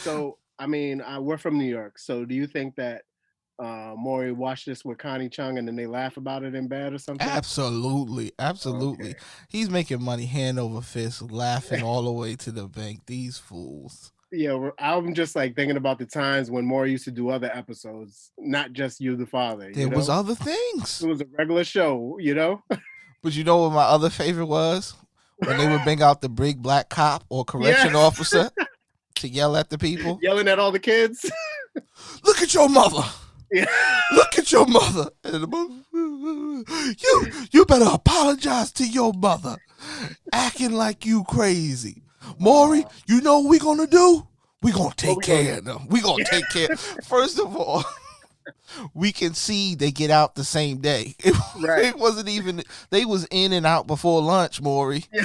So, I mean, we're from New York. So, do you think that Maury watched this with Connie Chung and then they laugh about it in bed or something? Absolutely, absolutely. Okay. He's making money hand over fist, laughing all the way to the bank. These fools. Yeah, I'm just like thinking about the times when Maury used to do other episodes, not just You the Father, There was other things. It was a regular show. But you know what my other favorite was? When they would bring out the big black cop or Yeah, correction officer to yell at the people. yelling at all the kids. Look at your mother. Yeah. Look at your mother. And the mother, you better apologize to your mother. Acting like you crazy. Maury, Uh, you know what we gonna do? We gonna what take we gonna care of them. We gonna take care. First of all, we can see they get out the same day. right. It wasn't even they was in and out before lunch, Maury. Yeah.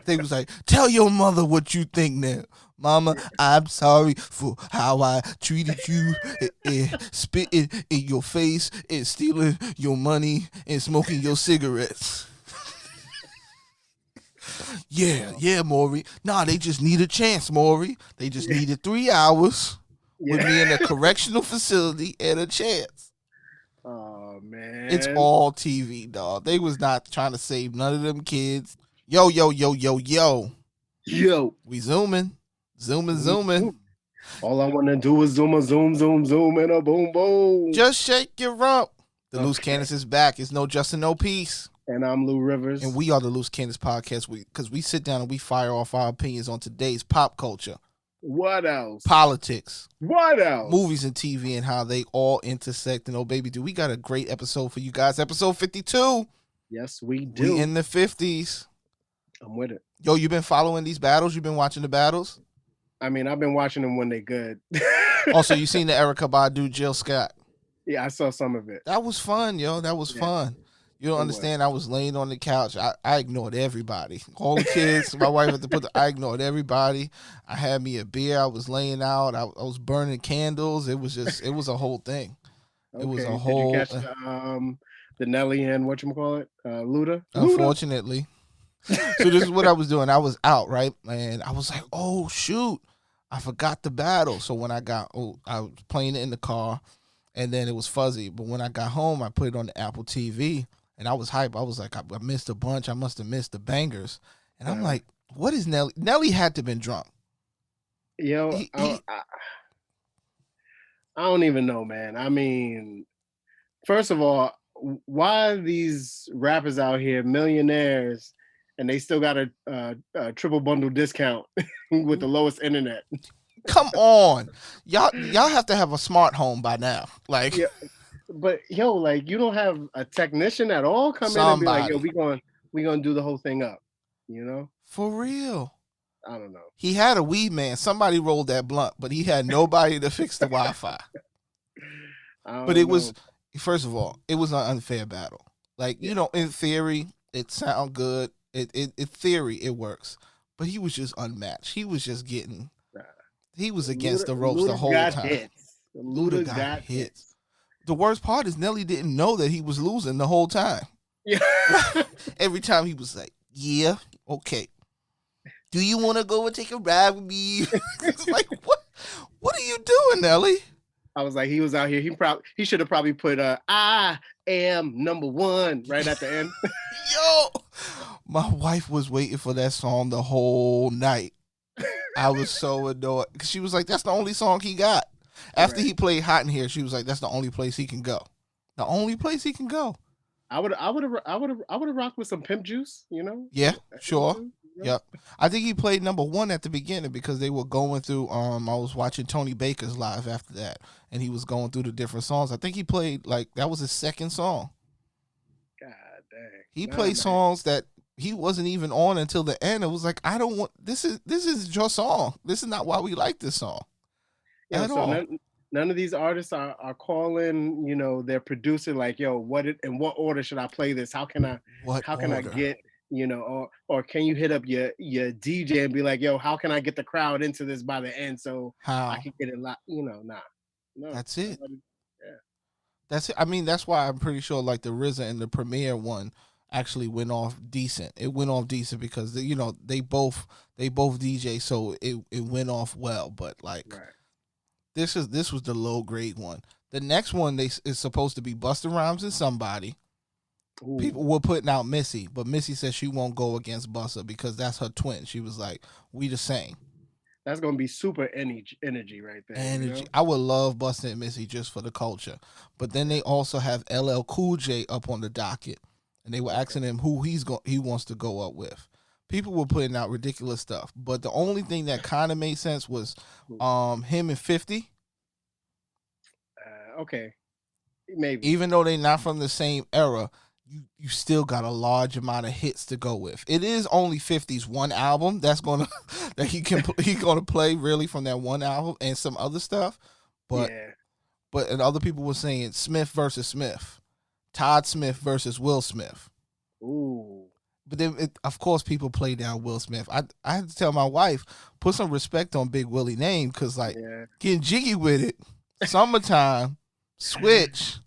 They was like, tell your mother what you think now. Mama, I'm sorry for how I treated you, spitting in your face and stealing your money and smoking your cigarettes. Yeah, Maury. Nah, they just need a chance, Maury. They just Yeah. needed 3 hours with me Yeah. in a correctional facility and a chance. Oh It's man. all TV, dog. They was not trying to save none of them kids. Yo, yo, yo, yo, yo. Yo. We zooming. Zooming, zooming. All I want to do is zoom, and a boom, boom. Just shake your rump. The Loose Okay. Cannons is back. It's no Justin, no peace. And I'm Lou And Rivers. we are the Loose Cannons podcast because we sit down and we fire off our opinions on today's pop culture, What else? politics, What else? movies and TV, and how they all intersect. And oh, baby, do we got a great episode for you guys. Episode 52. Yes, we We do. in the 50s. I'm with it. Yo, you been following these battles? You been watching the battles? I mean, I've been watching them when they good. Also, you seen the Erica Badu, Jill Scott? Yeah, I saw some of it. That was fun, yo. That was Yeah, fun. You don't it was. understand. I was laying on the couch. I ignored everybody. All the kids. My wife had to I ignored everybody. I had me a beer. I was laying out. I was burning candles. It was just. It was a whole thing. It was a Okay. Did you whole. catch the Nelly and whatchamacallit? Luda? Luda. Unfortunately. So this is what I was doing. I was out, right, and I was like, oh shoot, I forgot the battle. So when I was playing it in the car, and then it was fuzzy. But when I got home, I put it on the Apple TV, and I was hype. I was like, I missed a bunch. I must have missed the bangers. And I'm Uh, like, what is Nelly? Nelly had to have been drunk. yo, He, he I don't even know, man. I mean, first of all, why are these rappers out here millionaires and they still got a triple bundle discount with the lowest internet? come on, y'all have to have a smart home by now. Like Yeah, but yo, like you don't have a technician at all come in and be like, yo, somebody we gonna do the whole thing up. You know? for real. I don't know. He had a weed man. Somebody rolled that blunt, but he had nobody to fix the Wi-Fi. I But don't it know. was, first of all, it was an unfair battle. Like, Yeah. in theory, it sound good. In theory, it works. But he was just unmatched. He was just getting, Nah. he was against the ropes the Luda whole got time. hits. Luda got hits. The worst part is Nelly didn't know that he was losing the whole time. Yeah. Every time he was like, yeah, okay. Do you want to go and take a ride with me? It's like, what are you doing, Nelly? I was like, he was out here. He should have probably put I am number one right at the end. Yo, my wife was waiting for that song the whole night. I was so annoyed because she was like, "That's the only song he got." After Right. he played "Hot in Here," she was like, "That's the only place he can go. The only place he can go." I would have rocked with some pimp juice, Yeah, sure. you know? Yep. I think he played number one at the beginning because they were going through. I was watching Tony Baker's live after that, and he was going through the different songs. I think he played like that was his second song. God dang. He Nah, played man. songs that he wasn't even on until the end. It was like, I don't want this is your song. This is not why we like this song Yo, at so all. none of these artists are calling, their producer like, yo, in what order should I play this? What How can I order? get, or can you hit up your DJ and be like, yo, how can I get the crowd into this by the end so I How? can get it nah. No. That's it. Nobody, yeah. That's it. I mean, that's why I'm pretty sure like the RZA and the Premiere one actually went off decent. It went off decent because they both DJ, so it went off well. But like Right. this was the low grade one. The next one is supposed to be Busta Rhymes and somebody. People Ooh, were putting out Missy, but Missy said she won't go against Busta because that's her twin. She was like, "We the same." that's gonna be super energy right there. You Energy. know. I would love Busta and Missy just for the culture. But then they also have LL Cool J up on the docket, and they were Okay. asking him who he wants to go up with. People were putting out ridiculous stuff, but the only thing that kind of made sense was him and 50. Okay. Maybe. Even though they're not from the same era, you still got a large amount of hits to go with. It is only 50's one album that's gonna that he gonna play really from that one album and some other stuff, but Yeah. and other people were saying Smith versus Smith, Todd Smith versus Will Smith. Ooh. But then, of course, people play down Will Smith. I had to tell my wife, put some respect on Big Willie name, because like Yeah. getting jiggy with it, summertime, switch,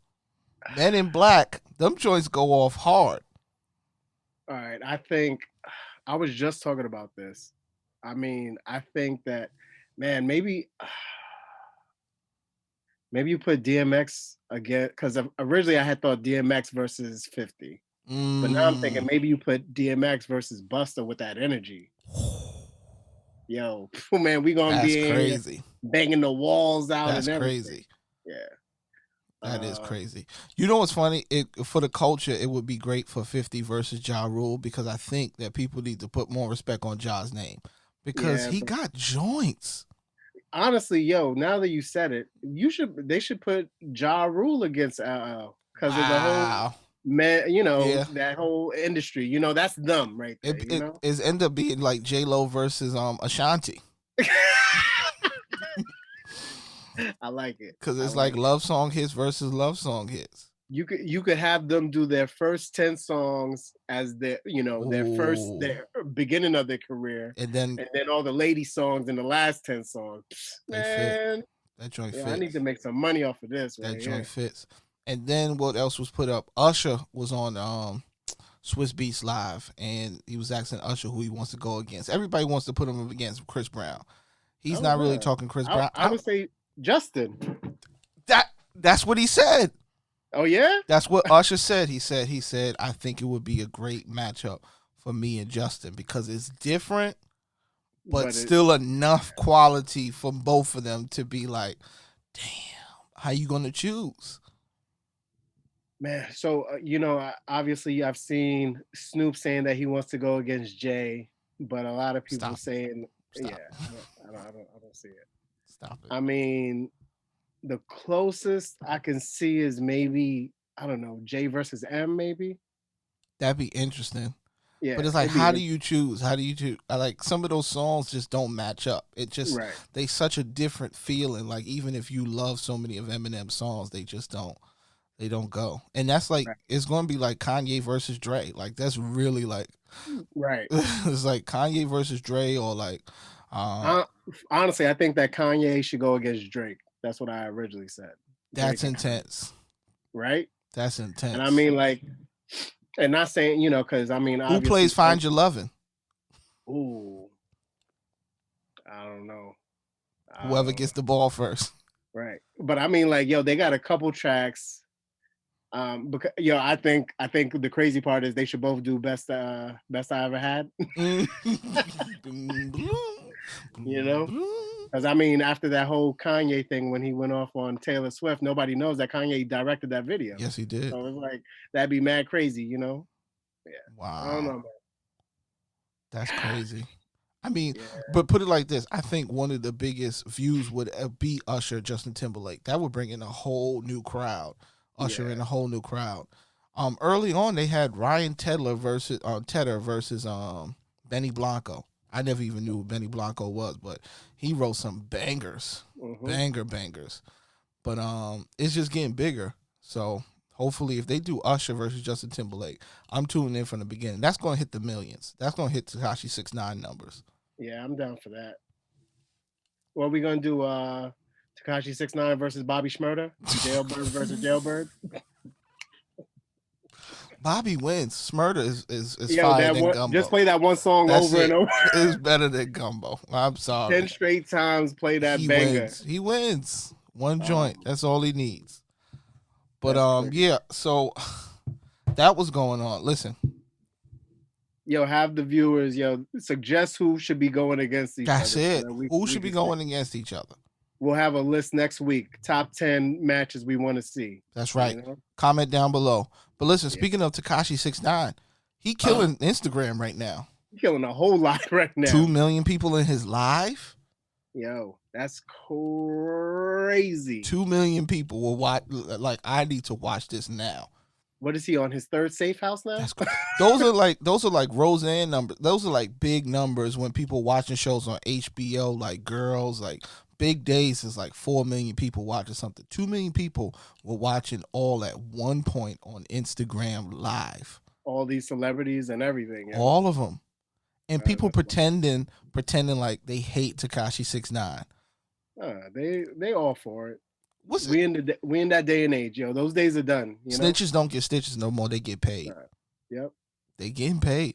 Men in Black, them joints go off hard. All right. I think I was just talking about this. I mean, I think that, man, maybe you put DMX again because originally I had thought DMX versus 50, but now I'm thinking Mm. maybe you put DMX versus Buster with that energy. Yo, man, we gonna That's be in here crazy. banging the walls out That's and everything. crazy. Yeah. That is Uh, crazy. You know what's funny? It for the culture, it would be great for 50 versus Ja Rule, because I think that people need to put more respect on Ja's name because yeah, he but got joints. honestly, yo, now that you said it, they should put Ja Rule against LL because of the whole Wow. man, Yeah. that whole industry. That's them right there. It is end up being like J Lo versus Ashanti, I like it. because I it's like like it. love song hits versus love song hits. You could have them do their first 10 songs as Ooh. their beginning of their career, And then and then all the lady songs in the last 10 songs. they fit. Man, That joint yeah, I need to fits. make some money off of this That right joint here. fits. And then what else was put up? Usher was on Swiss Beats Live, and he was asking Usher who he wants to go against. Everybody wants to put him up against Chris Brown. He's Oh, not really wow. talking Chris Brown. I would say Justin. That's what he said. Oh yeah, That's what Usher said. He said I think it would be a great matchup for me and Justin because it's different, but but still enough quality for both of them to be like, damn, how you gonna choose? man. So obviously I've seen Snoop saying that he wants to go against Jay, but a lot of people Stop it. saying, yeah, Stop it. I don't see it. Stop it. I mean, the closest I can see is maybe I don't know J versus M, maybe. That'd be interesting. Yeah, But it's like, it'd how be do you choose? How do you choose? I like some of those songs just don't match up. It just right. they such a different feeling. Like even if you love so many of Eminem's songs, they just don't. They don't go. And that's like Right. it's going to be like Kanye versus Dre. Like that's really like Right. it's like Kanye versus Dre or like uh Uh, Honestly, I think that Kanye should go against Drake. That's what I originally said. that's Drake and Kanye, intense. right? That's And I intense. mean, like, and not saying because I mean, Who obviously, plays Find Your Lovin'? ooh, I don't know, I Whoever don't know, gets the ball first. right? But I mean, like, yo, they got a couple tracks. Because I think the crazy part is they should both do best I ever had. you know, because I mean, after that whole Kanye thing when he went off on Taylor Swift, nobody knows that Kanye directed that video. Yes, he did. So it's like that'd be mad crazy. Yeah, I don't Wow. know, That's man. crazy. I mean, Yeah, but put it like this: I think one of the biggest views would be Usher, Justin Timberlake. That would bring in a whole new crowd. Usher in yeah, a whole new crowd. Early on, they had Ryan Tedder versus Benny Blanco. I never even knew who Benny Blanco was, but he wrote some bangers, hmm bangers. But it's just getting bigger. So hopefully, if they do Usher versus Justin Timberlake, I'm tuning in from the beginning. That's going to hit the millions. That's going to hit Tekashi 6ix9ine numbers. yeah. I'm down for that. What are we gonna do? Takashi 6ix9ine versus Bobby Schmurda, Jailbird versus Jailbird. Bobby wins. Smurder is Yo, fire that than one, just Gumbo. play that one song That's over and it. over. It's better than Gumbo. I'm 10 sorry. straight times, play that He banger. wins. He wins. One joint. Um, That's all he needs. But that's crazy. yeah. So that was going on. Listen, Yo, have the viewers, suggest who should be going against each that's other so it. that Who we should be can see. going against each other? We'll have a list next week. Top 10 matches we want to see. That's You right. know? Comment down below. But listen, Yeah. speaking of Tekashi 6ix9ine, he killing Instagram right now. Killing a whole lot right now. 2 million people in his live. Yo, that's crazy. 2 million people will watch. Like, I need to watch this now. What is he on his third safe house now? That's those are like Roseanne numbers. Those are like big numbers when people watching shows on HBO, like Girls, like Big Days is like 4 million people watching something. 2 million people were watching all at one point on Instagram live. All these celebrities and everything. Yeah. All of them. And people that's pretending like they hate Tekashi 6ix9ine. They all for it. What's we in that day and age, yo. Those days are done. You know? Snitches don't get stitches no more. They get paid. Yep. They getting paid.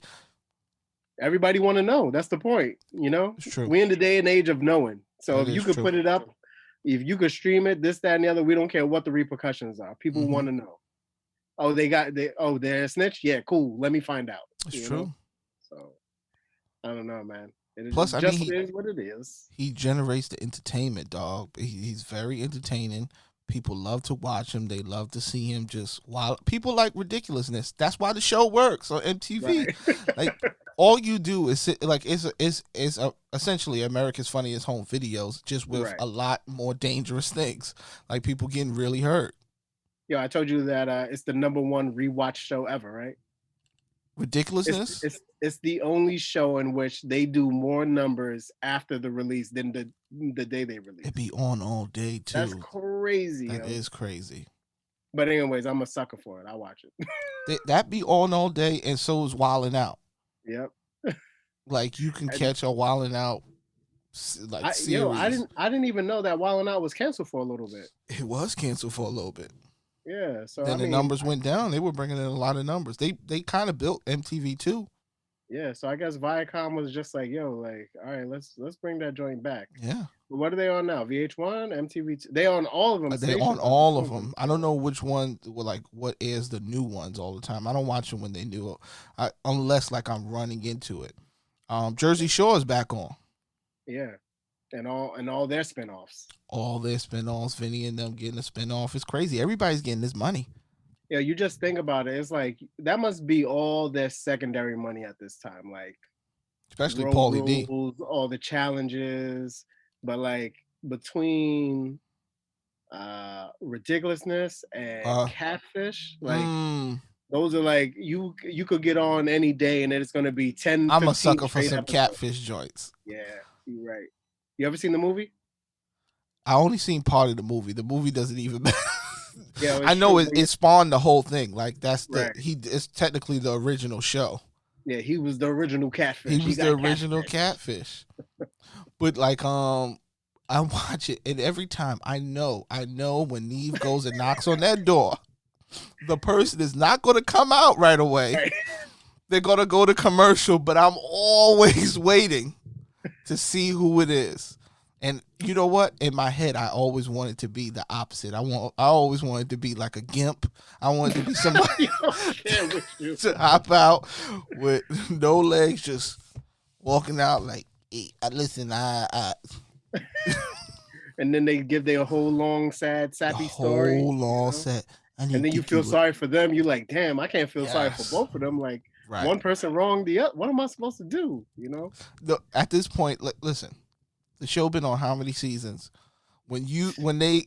Everybody want to know. That's the point. You know, It's true. We in the day and age of knowing. So That if you is could true. put it up, if you could stream it, this, that, and the other, we don't care what the repercussions are. People want to know. Oh, they're a snitch. Yeah, cool. Let me find out. It's true. Know? So I don't know, man. Plus, it is what it is. He generates the entertainment, dog. He's very entertaining. People love to watch him. They love to see him just wild. People like ridiculousness. That's why the show works on MTV. Right. Like all you do is sit, like is essentially America's Funniest Home Videos, just with a lot more dangerous things, like people getting really hurt. Yo, I told you that it's the #1 rewatch show ever, right? Ridiculousness. It's the only show in which they do more numbers after the release than the day they release. It be on all day too. That's crazy. That is crazy. But anyways, I'm a sucker for it. I watch it. That be on all day, and so is Wildin' Out. Yep. Like you can catch a Wildin' Out series. I didn't even know that Wildin' Out was canceled for a little bit. It was canceled for a little bit. Yeah, so then the numbers went down. They were bringing in a lot of numbers. They kind of built MTV too. Yeah, so I guess Viacom was just like, yo, like, all right, let's bring that joint back. Yeah. But what are they on now? VH1, MTV. They on all of them. They on all of them. I don't know which one. Like, what is the new ones all the time? I don't watch them when they new, unless like I'm running into it. Jersey Shore is back on. Yeah. And all their spinoffs. All their spinoffs, Vinny and them getting a spinoff. It's crazy. Everybody's getting this money. Yeah, you just think about it. It's like that must be all their secondary money at this time. Like especially Paulie D. All the challenges. But like between ridiculousness and catfish, like those are like you could get on any day and it's gonna be 10. I'm a sucker for some catfish joints. Yeah, you're right. You ever seen the movie? I only seen part of the movie. The movie doesn't even matter. Yeah, I know it spawned the whole thing. Like that's it's technically the original show. Yeah, he was the original catfish. He was the original catfish. But like I watch it, and every time I know when Neve goes and knocks on that door, the person is not going to come out right away. Right. They're going to go to commercial, but I'm always waiting to see who it is. And you know what? In my head, I always wanted to be the opposite. I always wanted to be like a gimp. I wanted to be somebody to hop out with no legs, just walking out like, hey, listen, and then they give their whole long, sad, sappy story. Whole long sad. And then you feel sorry for them. You're like, damn, I can't feel sorry for both of them. Like one person wronged the other. What am I supposed to do? You know? At this point, listen. The show been on how many seasons? When they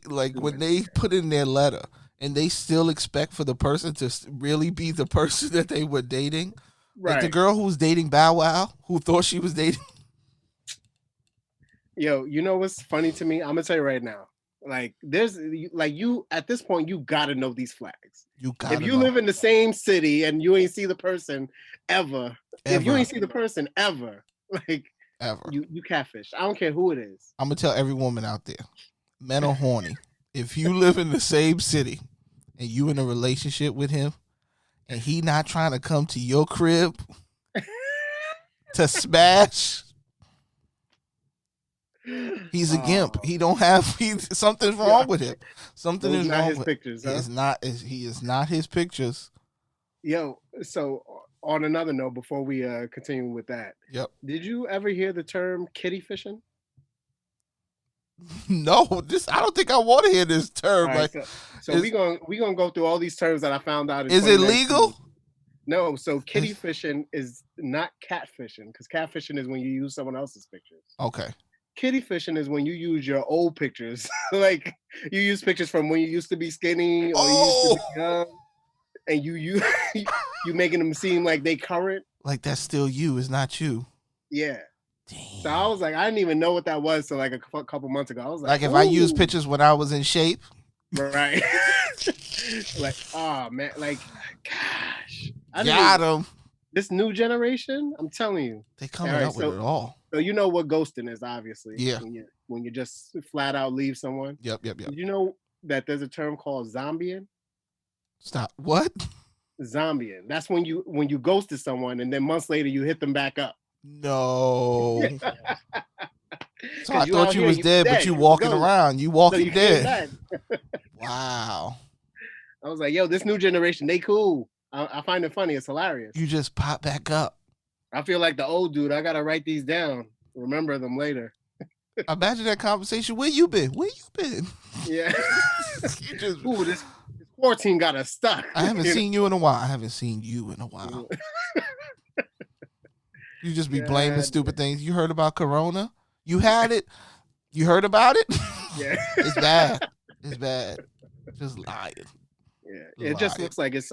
put in their letter and they still expect for the person to really be the person that they were dating, like the girl who was dating Bow Wow, who thought she was dating. Yo, you know what's funny to me? I'm gonna tell you right now. Like there's like you at this point you gotta know these flags. If you live in the same city and you ain't see the person ever. If you ain't see the person ever, like. Ever. You catfish. I don't care who it is. I'm gonna tell every woman out there, men are horny. If you live in the same city and you in a relationship with him, and he not trying to come to your crib to smash. He's a gimp. He don't have. Something's wrong with him. Something Those is not wrong his with. pictures, huh? He is not his pictures. Yo, so on another note, before we continue with that, Yep. did you ever hear the term kitty fishing? No, I don't think I want to hear this term. All right, Like, so we gonna go through all these terms that I found out in is it 2019. legal? No, so kitty fishing is not catfishing, because catfishing is when you use someone else's pictures. Okay. Kitty fishing is when you use your old pictures, like you use pictures from when you used to be skinny or you used to be young, and you making them seem like they current. Like that's still you. It's not you. Yeah. Damn. So I was like, I didn't even know what that was till like a couple months ago. I was like, if I use pictures when I was in shape, right? Like, oh man, like, gosh, got him. This new generation, I'm telling you, they coming up with it all. So you know what ghosting is, obviously. Yeah. When you just flat out leave someone. Yep. Did you know that there's a term called zombieing? Stop. What? Zombieing. That's when you ghosted someone and then months later you hit them back up. No. So I thought you was dead, but you walking around. You walking dead. Wow. I was like, yo, this new generation, they cool. I find it funny. It's hilarious. You just pop back up. I feel like the old dude. I gotta write these down. Remember them later. Imagine that conversation. Where you been? Yeah. Ooh, this quarantine got us stuck. I haven't seen you in a while. You just be blaming stupid things. You heard about Corona? You had it? You heard about it? Yeah. It's bad. Just lying. Yeah. It just looks like it's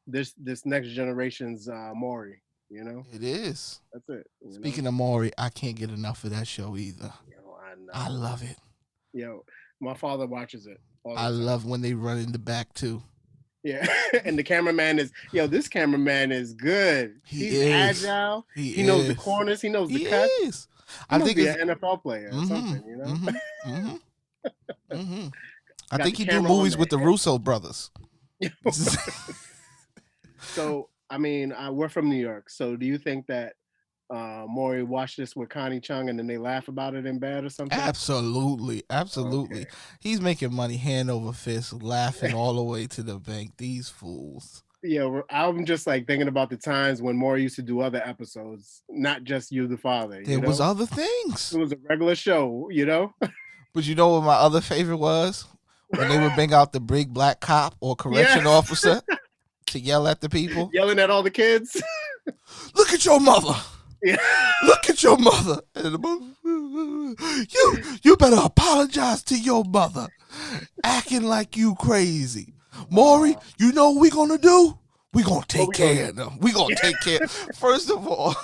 this next generation's Maury, you know? It is. That's it. Speaking of Maury, I can't get enough of that show either. Yo, I know. I love it. Yo, my father watches it. I love when they run in the back too. Yeah. And the cameraman this cameraman is good. He's agile. He knows the corners. He knows the cuts. I think he's an NFL player or something, you know? I think he do movies with the Russo brothers. So, I mean, we're from New York. So do you think that Maury watched this with Connie Chung and then they laugh about it in bed or something? Absolutely. Okay. He's making money hand over fist, laughing all the way to the bank. These fools. Yeah, I'm just like thinking about the times when Maury used to do other episodes, not just You the Father. There was other things. It was a regular show, you know? But you know what my other favorite was? When they would bring out the big black cop or correction officer to yell at the people. Yelling at all the kids. Look at your mother. Yeah. Look at your mother. You better apologize to your mother. Acting like you crazy. Maury, you know what we gonna do? We gonna take care of them. We gonna take care. First of all,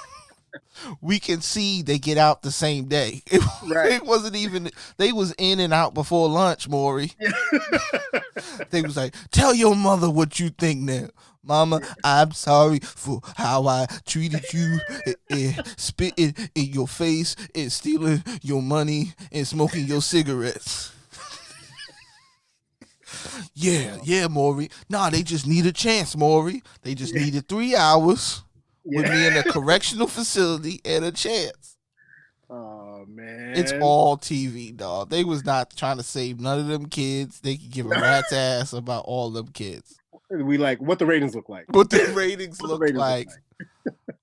we can see they get out the same day. It wasn't even, they was in and out before lunch, Maury. They was like, tell your mother what you think now. Mama, I'm sorry for how I treated you, spitting in your face and stealing your money and smoking your cigarettes. Yeah, Maury. Nah, they just need a chance, Maury. They just needed 3 hours with me in a correctional facility and a chance. Oh, man. It's all TV, dog. They was not trying to save none of them kids. They could give a rat's ass about all them kids. We like what the ratings look like. What the ratings look like.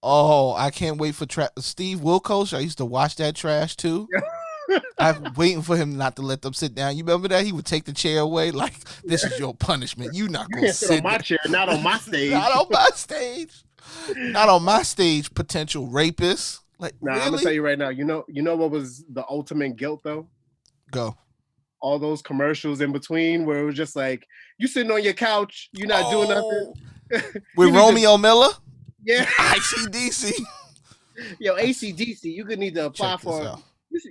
Oh, I can't wait for Steve Wilkos. I used to watch that trash too. I'm waiting for him not to let them sit down. You remember that? He would take the chair away like, this is your punishment. You're not going to sit on my chair, not on my stage. Not on my stage. Not on my stage, potential rapist. Like, really? I'm going to tell you right now, you know what was the ultimate guilt though? Go. All those commercials in between where it was just like, you sitting on your couch, you're not doing nothing. With Romeo Miller? Yeah. ICDC. Yo, ACDC, you could need to apply for.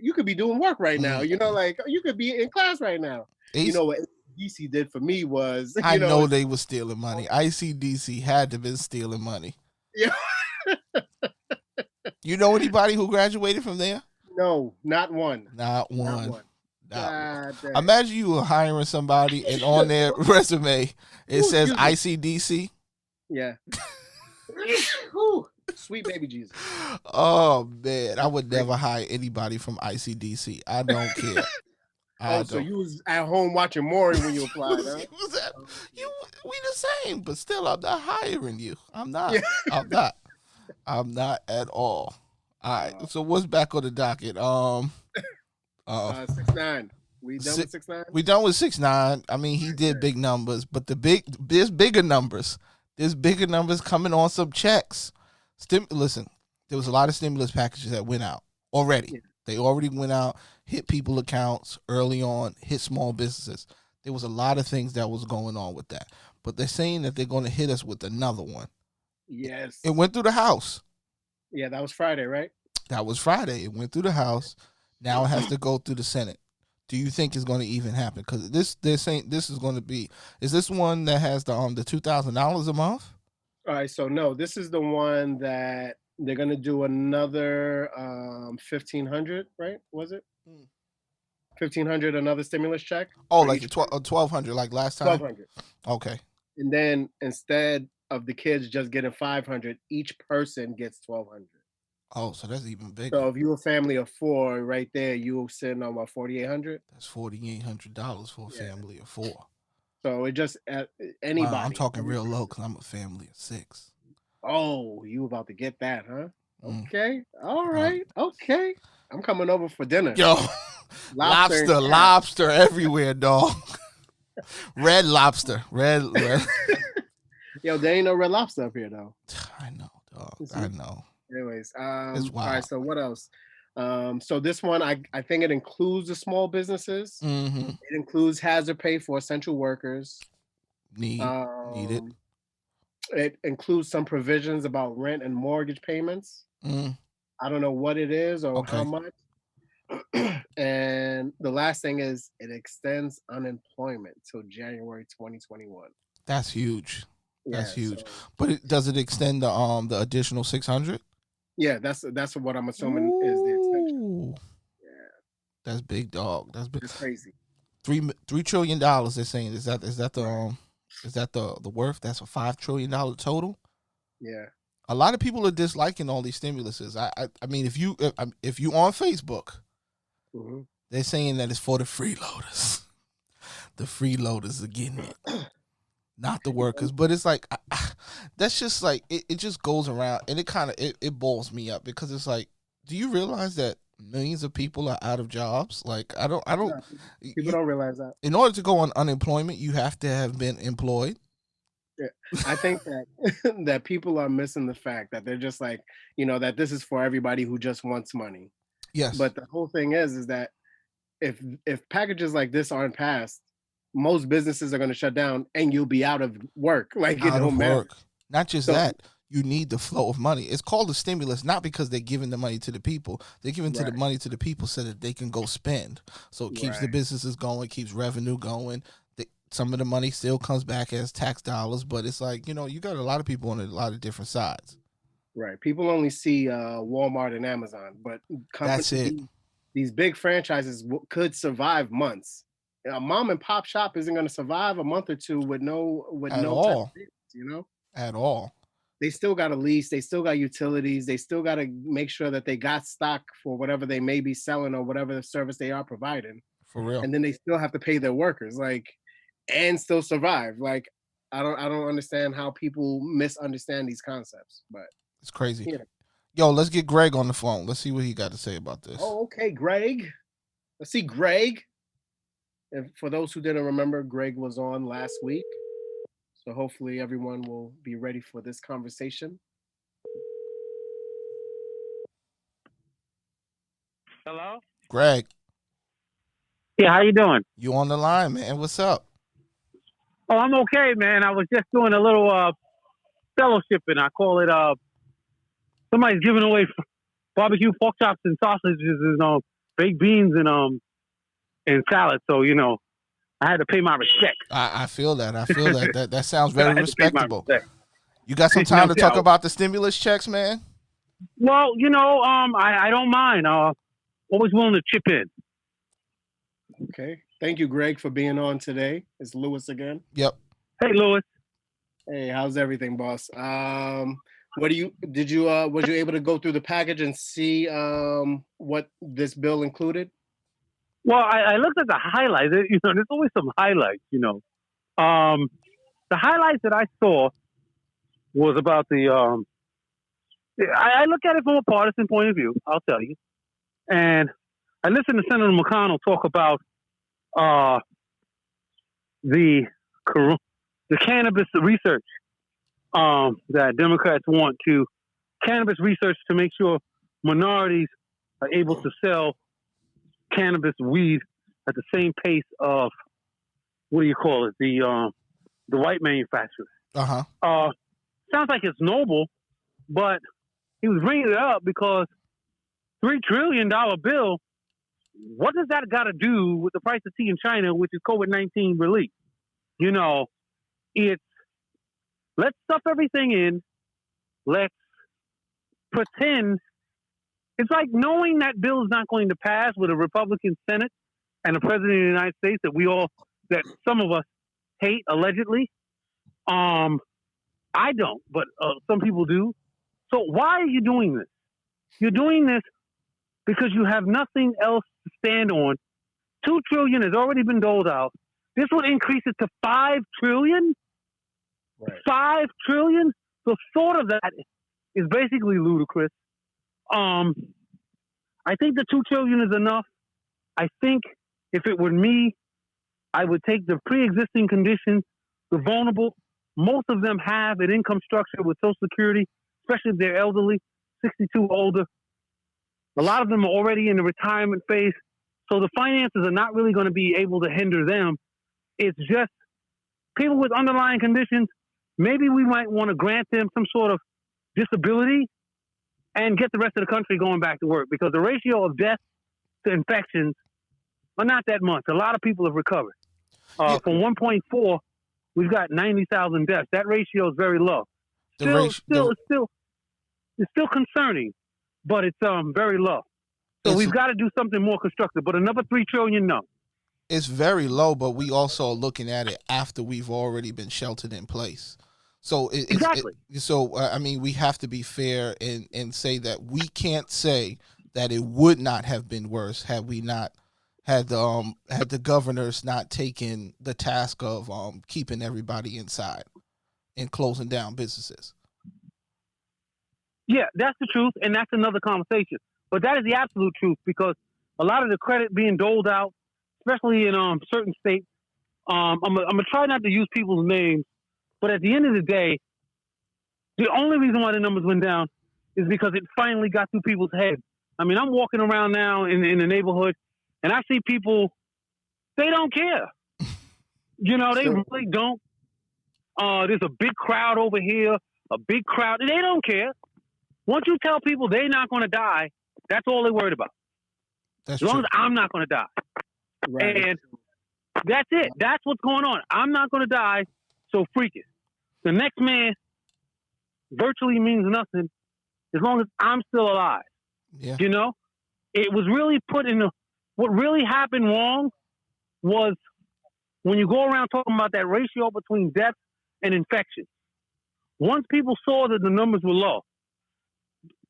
You could be doing work right now. You know, like you could be in class right now. You know what ACDC did for me was. I know they were stealing money. ICDC had to been stealing money. Yeah. You know anybody who graduated from there? No, not one. Not one. Imagine you were hiring somebody and on their resume it says ICDC. Yeah. Whew. Sweet baby Jesus. Oh man, I That's would crazy. never hire anybody from ICDC. I don't care. I Oh, so don't. you was at home watching Maury when you applied, huh? You was that, Okay. you we the same, but still, I'm not hiring you. I'm not. Yeah. I'm not. I'm not at all. All right. Uh, So what's back on the docket? Uh, 6ix9ine. We done si- with 6ix9ine? we done with 6ix9ine. I mean, he did Good. big numbers, but there's bigger numbers. There's bigger numbers coming on some checks. Listen, there was a lot of stimulus packages that went out already. Yeah. They already went out, hit people accounts early on, hit small businesses. There was a lot of things that was going on with that. But they're saying that they're going to hit us with another one. It Yes. went through the House. Yeah, that was Friday, right? That was Friday. It went through the House. Now it has to go through the Senate. Do you think it's going to even happen? Because they're saying this is going to be. Is this one that has the $2,000 a month? All right, so no, this is the one that they're gonna do another 1,500, right? Was it 1,500? Another stimulus check Oh, for like each the 1,200, like last time. 1,200, Okay. and then instead of the kids just getting 500, each person gets 1,200. Oh, so that's even bigger. So if you're a family of four, right there, you're sitting on what 4,800. That's $4,800 for a Yeah. family of four. So it just Wow, anybody. I'm talking real low because I'm a family of six. Oh, you about to get that, huh? Mm. Okay. All right. Okay. I'm coming over for dinner. Yo, Lobster and lobster everywhere, dog. Red lobster, red. Yo, there ain't no Red Lobster up here though. I know, dog. I know. Anyways, It's all wild. right. So what else? So this one, I think it includes the small businesses. Mm-hmm. It includes hazard pay for essential workers. Need it. It includes some provisions about rent and mortgage payments. Mm. I don't know what it is or Okay. how much. And the last thing is it extends unemployment till January 2021. That's huge. That's Yeah, huge. so But does it extend the additional 600? yeah, that's what I'm assuming is the extension. Yeah, That's big, dog. That's big. it's crazy. $3 trillion. They're saying is that the worth? That's a $5 trillion total. Yeah. A lot of people are disliking all these stimuluses. I mean, if you on Facebook, Mm-hmm. they're saying that it's for the freeloaders. The freeloaders are getting it, not the workers. But it's like that's just like it just goes around, and it kind of it balls me up because it's like, do you realize that millions of people are out of jobs? Like I don't. No, people don't realize that. In order to go on unemployment, you have to have been employed. Yeah. I think that that people are missing the fact that they're just like, that this is for everybody who just wants money. Yes. But the whole thing is that if packages like this aren't passed, most businesses are going to shut down and you'll be out of work. Like it don't matter. Not just that, you need the flow of money. It's called a stimulus, not because they're giving the money to the people. They're giving the money to the people so that they can go spend. So it keeps the businesses going, keeps revenue going. Some of the money still comes back as tax dollars, but it's like, you got a lot of people on a lot of different sides. Right. People only see Walmart and Amazon, but that's it. These big franchises could survive months. A mom and pop shop isn't going to survive a month or two with no payments, At all. They still got a lease. They still got utilities. They still got to make sure that they got stock for whatever they may be selling or whatever the service they are providing. For real. And then they still have to pay their workers, and still survive. Like, I don't understand how people misunderstand these concepts, but it's crazy. Yo, let's get Greg on the phone. Let's see what he got to say about this. Oh, okay, Greg. Let's see, Greg. And for those who didn't remember, Greg was on last week. So hopefully everyone will be ready for this conversation. Hello? Greg. Yeah, how you doing? You on the line, man. What's up? Oh, I'm okay, man. I was just doing a little fellowshipping. I call it somebody's giving away barbecue pork chops and sausages and baked beans and salad. So, I had to pay my respect. I feel that. I feel that. That sounds very respectable. You got some time to Yeah. talk about the stimulus checks, man? Well, I don't mind. Always willing to chip in. Okay. Thank you, Greg, for being on today. It's Lewis again. Yep. Hey, Lewis. Hey, how's everything, boss? What do you did you was you able to go through the package and see what this bill included? Well, I looked at the highlights. There's always some highlights. The highlights that I saw was about the. I look at it from a partisan point of view. I'll tell you, and I listened to Senator McConnell talk about uh, the the cannabis research that Democrats want to cannabis research to make sure minorities are able to sell cannabis weed at the same pace of what do you call it the white manufacturers. Sounds like it's noble, but he was bringing it up because $3 trillion bill. What does that got to do with the price of tea in China, which is COVID-19 relief? It's let's stuff everything in. Let's pretend. It's like knowing that bill is not going to pass with a Republican Senate and a president of the United States that some of us hate allegedly. I don't, but some people do. So why are you doing this? You're doing this because you have nothing else to stand on. $2 trillion has already been doled out. This would increase it to $5 trillion. Right. $5 trillion. The thought of that is basically ludicrous. I think the $2 trillion is enough. I think if it were me, I would take the pre-existing conditions, the vulnerable. Most of them have an income structure with Social Security, especially if they're elderly, 62 or older. A lot of them are already in the retirement phase. So the finances are not really going to be able to hinder them. It's just people with underlying conditions. Maybe we might want to grant them some sort of disability and get the rest of the country going back to work, because the ratio of deaths to infections are not that much. A lot of people have recovered. From 1.4, we've got 90,000 deaths. That ratio is very low. It's still concerning, but it's very low. So we've got to do something more constructive. But another $3 trillion, no. It's very low, but we also are looking at it after we've already been sheltered in place. So exactly. We have to be fair and say that we can't say that it would not have been worse had we not had the governors not taken the task of keeping everybody inside and closing down businesses. Yeah, that's the truth, and that's another conversation. But that is the absolute truth, because a lot of the credit being doled out, especially in certain states, I'm gonna try not to use people's names, but at the end of the day, the only reason why the numbers went down is because it finally got through people's heads. I mean, I'm walking around now in the neighborhood, and I see people, they don't care. They really don't. There's a big crowd over here, a big crowd, and they don't care. Once you tell people they're not going to die, that's all they're worried about. That's as long true. as I'm not going to die. Right. And that's it. That's what's going on. I'm not going to die, so freak it. The next man virtually means nothing as long as I'm still alive. Yeah. It was really what really happened wrong was when you go around talking about that ratio between death and infection. Once people saw that the numbers were low,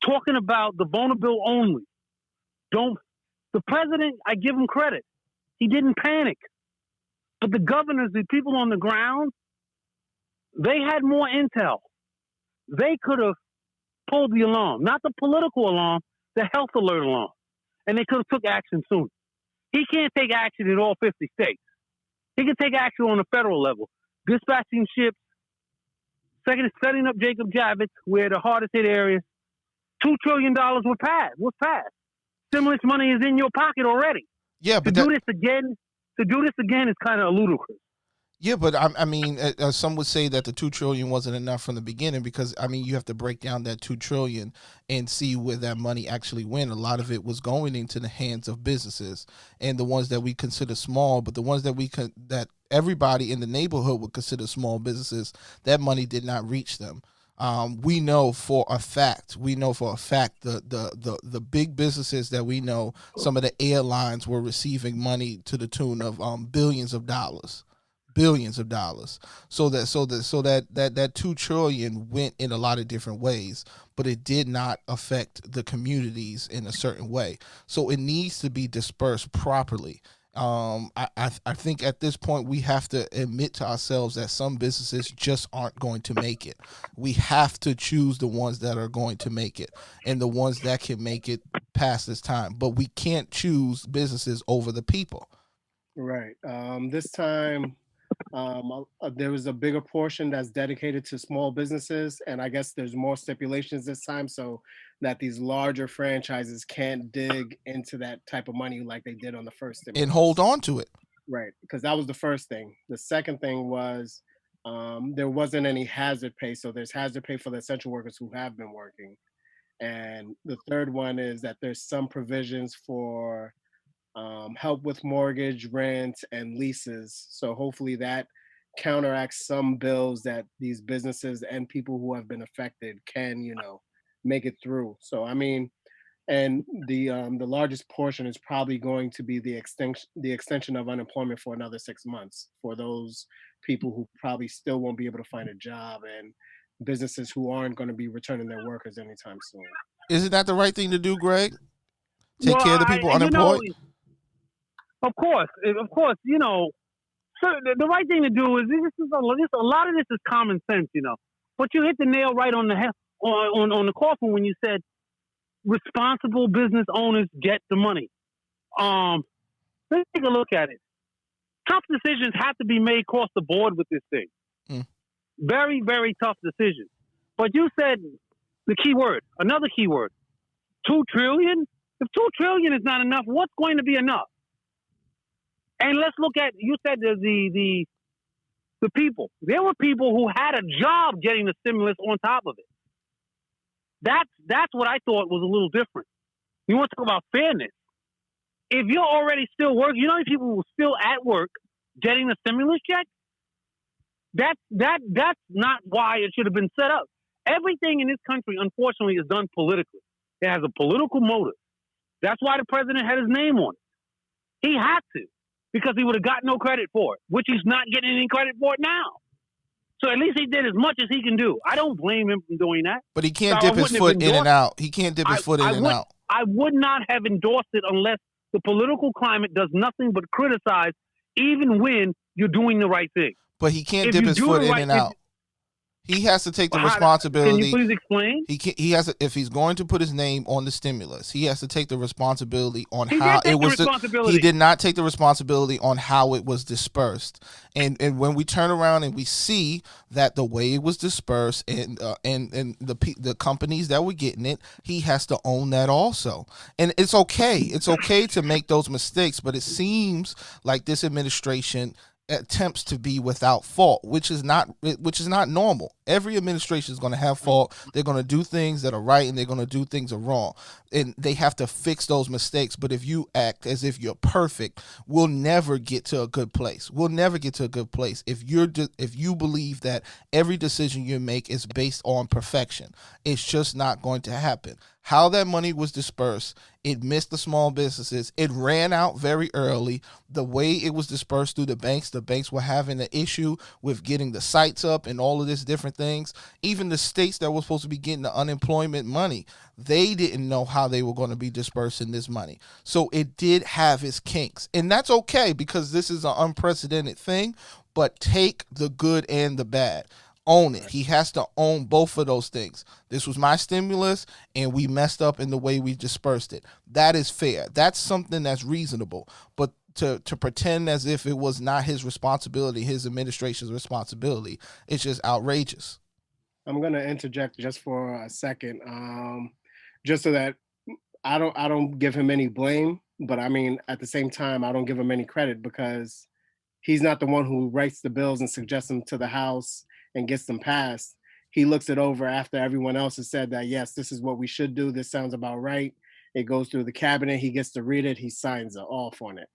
talking about the vulnerable only, the president, I give him credit. He didn't panic. But the governors, the people on the ground, they had more intel. They could have pulled the alarm, not the political alarm, the health alert alarm. And they could have took action sooner. He can't take action in all 50 states. He can take action on the federal level, dispatching ships, setting up Jacob Javits, where the hardest hit areas. $2 trillion was passed. Stimulus money is in your pocket already. Yeah, but to do this again is kind of ludicrous. Yeah, but some would say that the $2 trillion wasn't enough from the beginning, because you have to break down that $2 trillion and see where that money actually went. A lot of it was going into the hands of businesses, and the ones that we consider small, but the ones that everybody in the neighborhood would consider small businesses, that money did not reach them. We know for a fact the big businesses that we know, some of the airlines were receiving money to the tune of billions of dollars. billions of dollars. So that 2 trillion went in a lot of different ways, but it did not affect the communities in a certain way. So it needs to be dispersed properly. I think at this point we have to admit to ourselves that some businesses just aren't going to make it. We have to choose the ones that are going to make it and the ones that can make it past this time. But we can't choose businesses over the people. Right. This time, there was a bigger portion that's dedicated to small businesses, and I guess there's more stipulations this time, so that these larger franchises can't dig into that type of money like they did on the first And hold stimulus. on to it. Right, because that was the first thing. The second thing was there wasn't any hazard pay, so there's hazard pay for the essential workers who have been working. And the third one is that there's some provisions for help with mortgage, rent, and leases. So hopefully that counteracts some bills that these businesses and people who have been affected can, make it through. So I mean, and the largest portion is probably going to be the extension of unemployment for another 6 months for those people who probably still won't be able to find a job, and businesses who aren't going to be returning their workers anytime soon. Isn't that the right thing to do, Greg? Take Well, care of the people unemployed. of course, so the right thing to do is a lot of this is common sense, But you hit the nail right on the head on the coffin when you said responsible business owners get the money. Let's take a look at it. Tough decisions have to be made across the board with this thing. Mm. Very, very tough decisions. But you said the key word, another key word, 2 trillion. If 2 trillion is not enough, what's going to be enough? And let's look at, you said the people. There were people who had a job getting the stimulus on top of it. That's what I thought was a little different. You want to talk about fairness. If you're already still working, people who are still at work getting the stimulus check, that's not why it should have been set up. Everything in this country, unfortunately, is done politically. It has a political motive. That's why the president had his name on it. He had to, because he would have got no credit for it, which he's not getting any credit for it now. So at least he did as much as he can do. I don't blame him for doing that. But he can't dip his foot in and out. He can't dip his foot in and out. I would not have endorsed it unless the political climate does nothing but criticize, even when you're doing the right thing. But he can't dip his foot in and out. He has to take the responsibility. Can you please explain? He has to, if he's going to put his name on the stimulus, he has to take the responsibility on how it was. He did not take the responsibility on how it was dispersed. And when we turn around and we see that the way it was dispersed and the companies that were getting it, he has to own that also. And it's okay. It's okay to make those mistakes, but it seems like this administration attempts to be without fault, which is not normal. Every administration is going to have fault. They're going to do things that are right and they're going to do things that are wrong, and they have to fix those mistakes. But if you act as if you're perfect, we'll never get to a good place. If you believe that every decision you make is based on perfection, it's just not going to happen. How that money was dispersed, it missed the small businesses. It ran out very early. The way it was dispersed through the banks were having an issue with getting the sites up and all of this different things. Even the states that were supposed to be getting the unemployment money, they didn't know how they were going to be dispersing this money. So it did have its kinks. And that's okay, because this is an unprecedented thing, but take the good and the bad. Own it. He has to own both of those things. This was my stimulus, and we messed up in the way we dispersed it. That is fair. That's something that's reasonable. But to pretend as if it was not his responsibility, his administration's responsibility, it's just outrageous. I'm gonna interject just for a second, just so that I don't give him any blame, but I mean at the same time I don't give him any credit, because he's not the one who writes the bills and suggests them to the House and gets them passed. He looks it over after everyone else has said that, yes, this is what we should do. This sounds about right. It goes through the cabinet. He gets to read it. He signs off on it.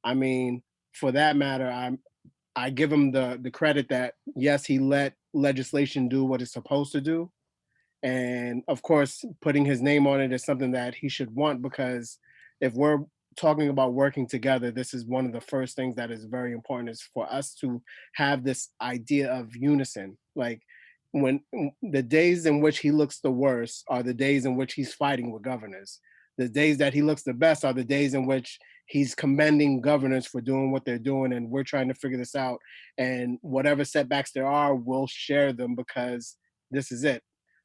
I mean, for that matter, I give him the credit that, yes, he let legislation do what it's supposed to do. And of course, putting his name on it is something that he should want, because if we're talking about working together, this is one of the first things that is very important, is for us to have this idea of unison. Like when the days in which he looks the worst are the days in which he's fighting with governors. The days that he looks the best are the days in which he's commending governors for doing what they're doing, and we're trying to figure this out. And whatever setbacks there are, we'll share them because this is it.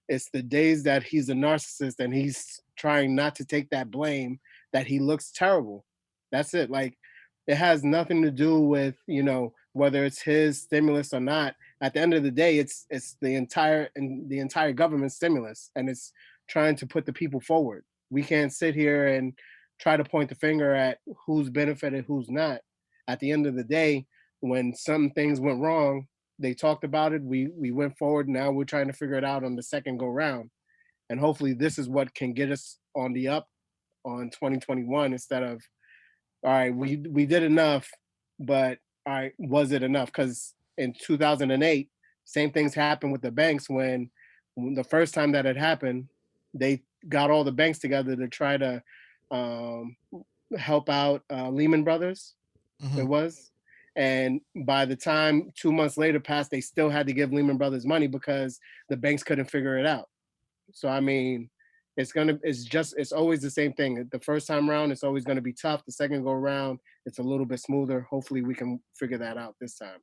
It's the days that he's a narcissist and he's trying not to take that blame that he looks terrible. That's it. Like it has nothing to do with, whether it's his stimulus or not. At the end of the day, it's the entire government stimulus, and it's trying to put the people forward. We can't sit here and try to point the finger at who's benefited, who's not. At the end of the day, when some things went wrong, they talked about it. We went forward. Now we're trying to figure it out on the second go round, and hopefully this is what can get us on the up on 2021, instead of, all right, we did enough, but all right, was it enough? Because in 2008, same things happened with the banks. When the first time that it happened, they got all the banks together to try to um, help out Lehman Brothers. It Mhm. was. And by the time 2 months later passed, they still had to give Lehman Brothers money because the banks couldn't figure it out. So I mean, it's always the same thing. The first time around, it's always gonna be tough. The second go around, it's a little bit smoother. Hopefully, we can figure that out this time.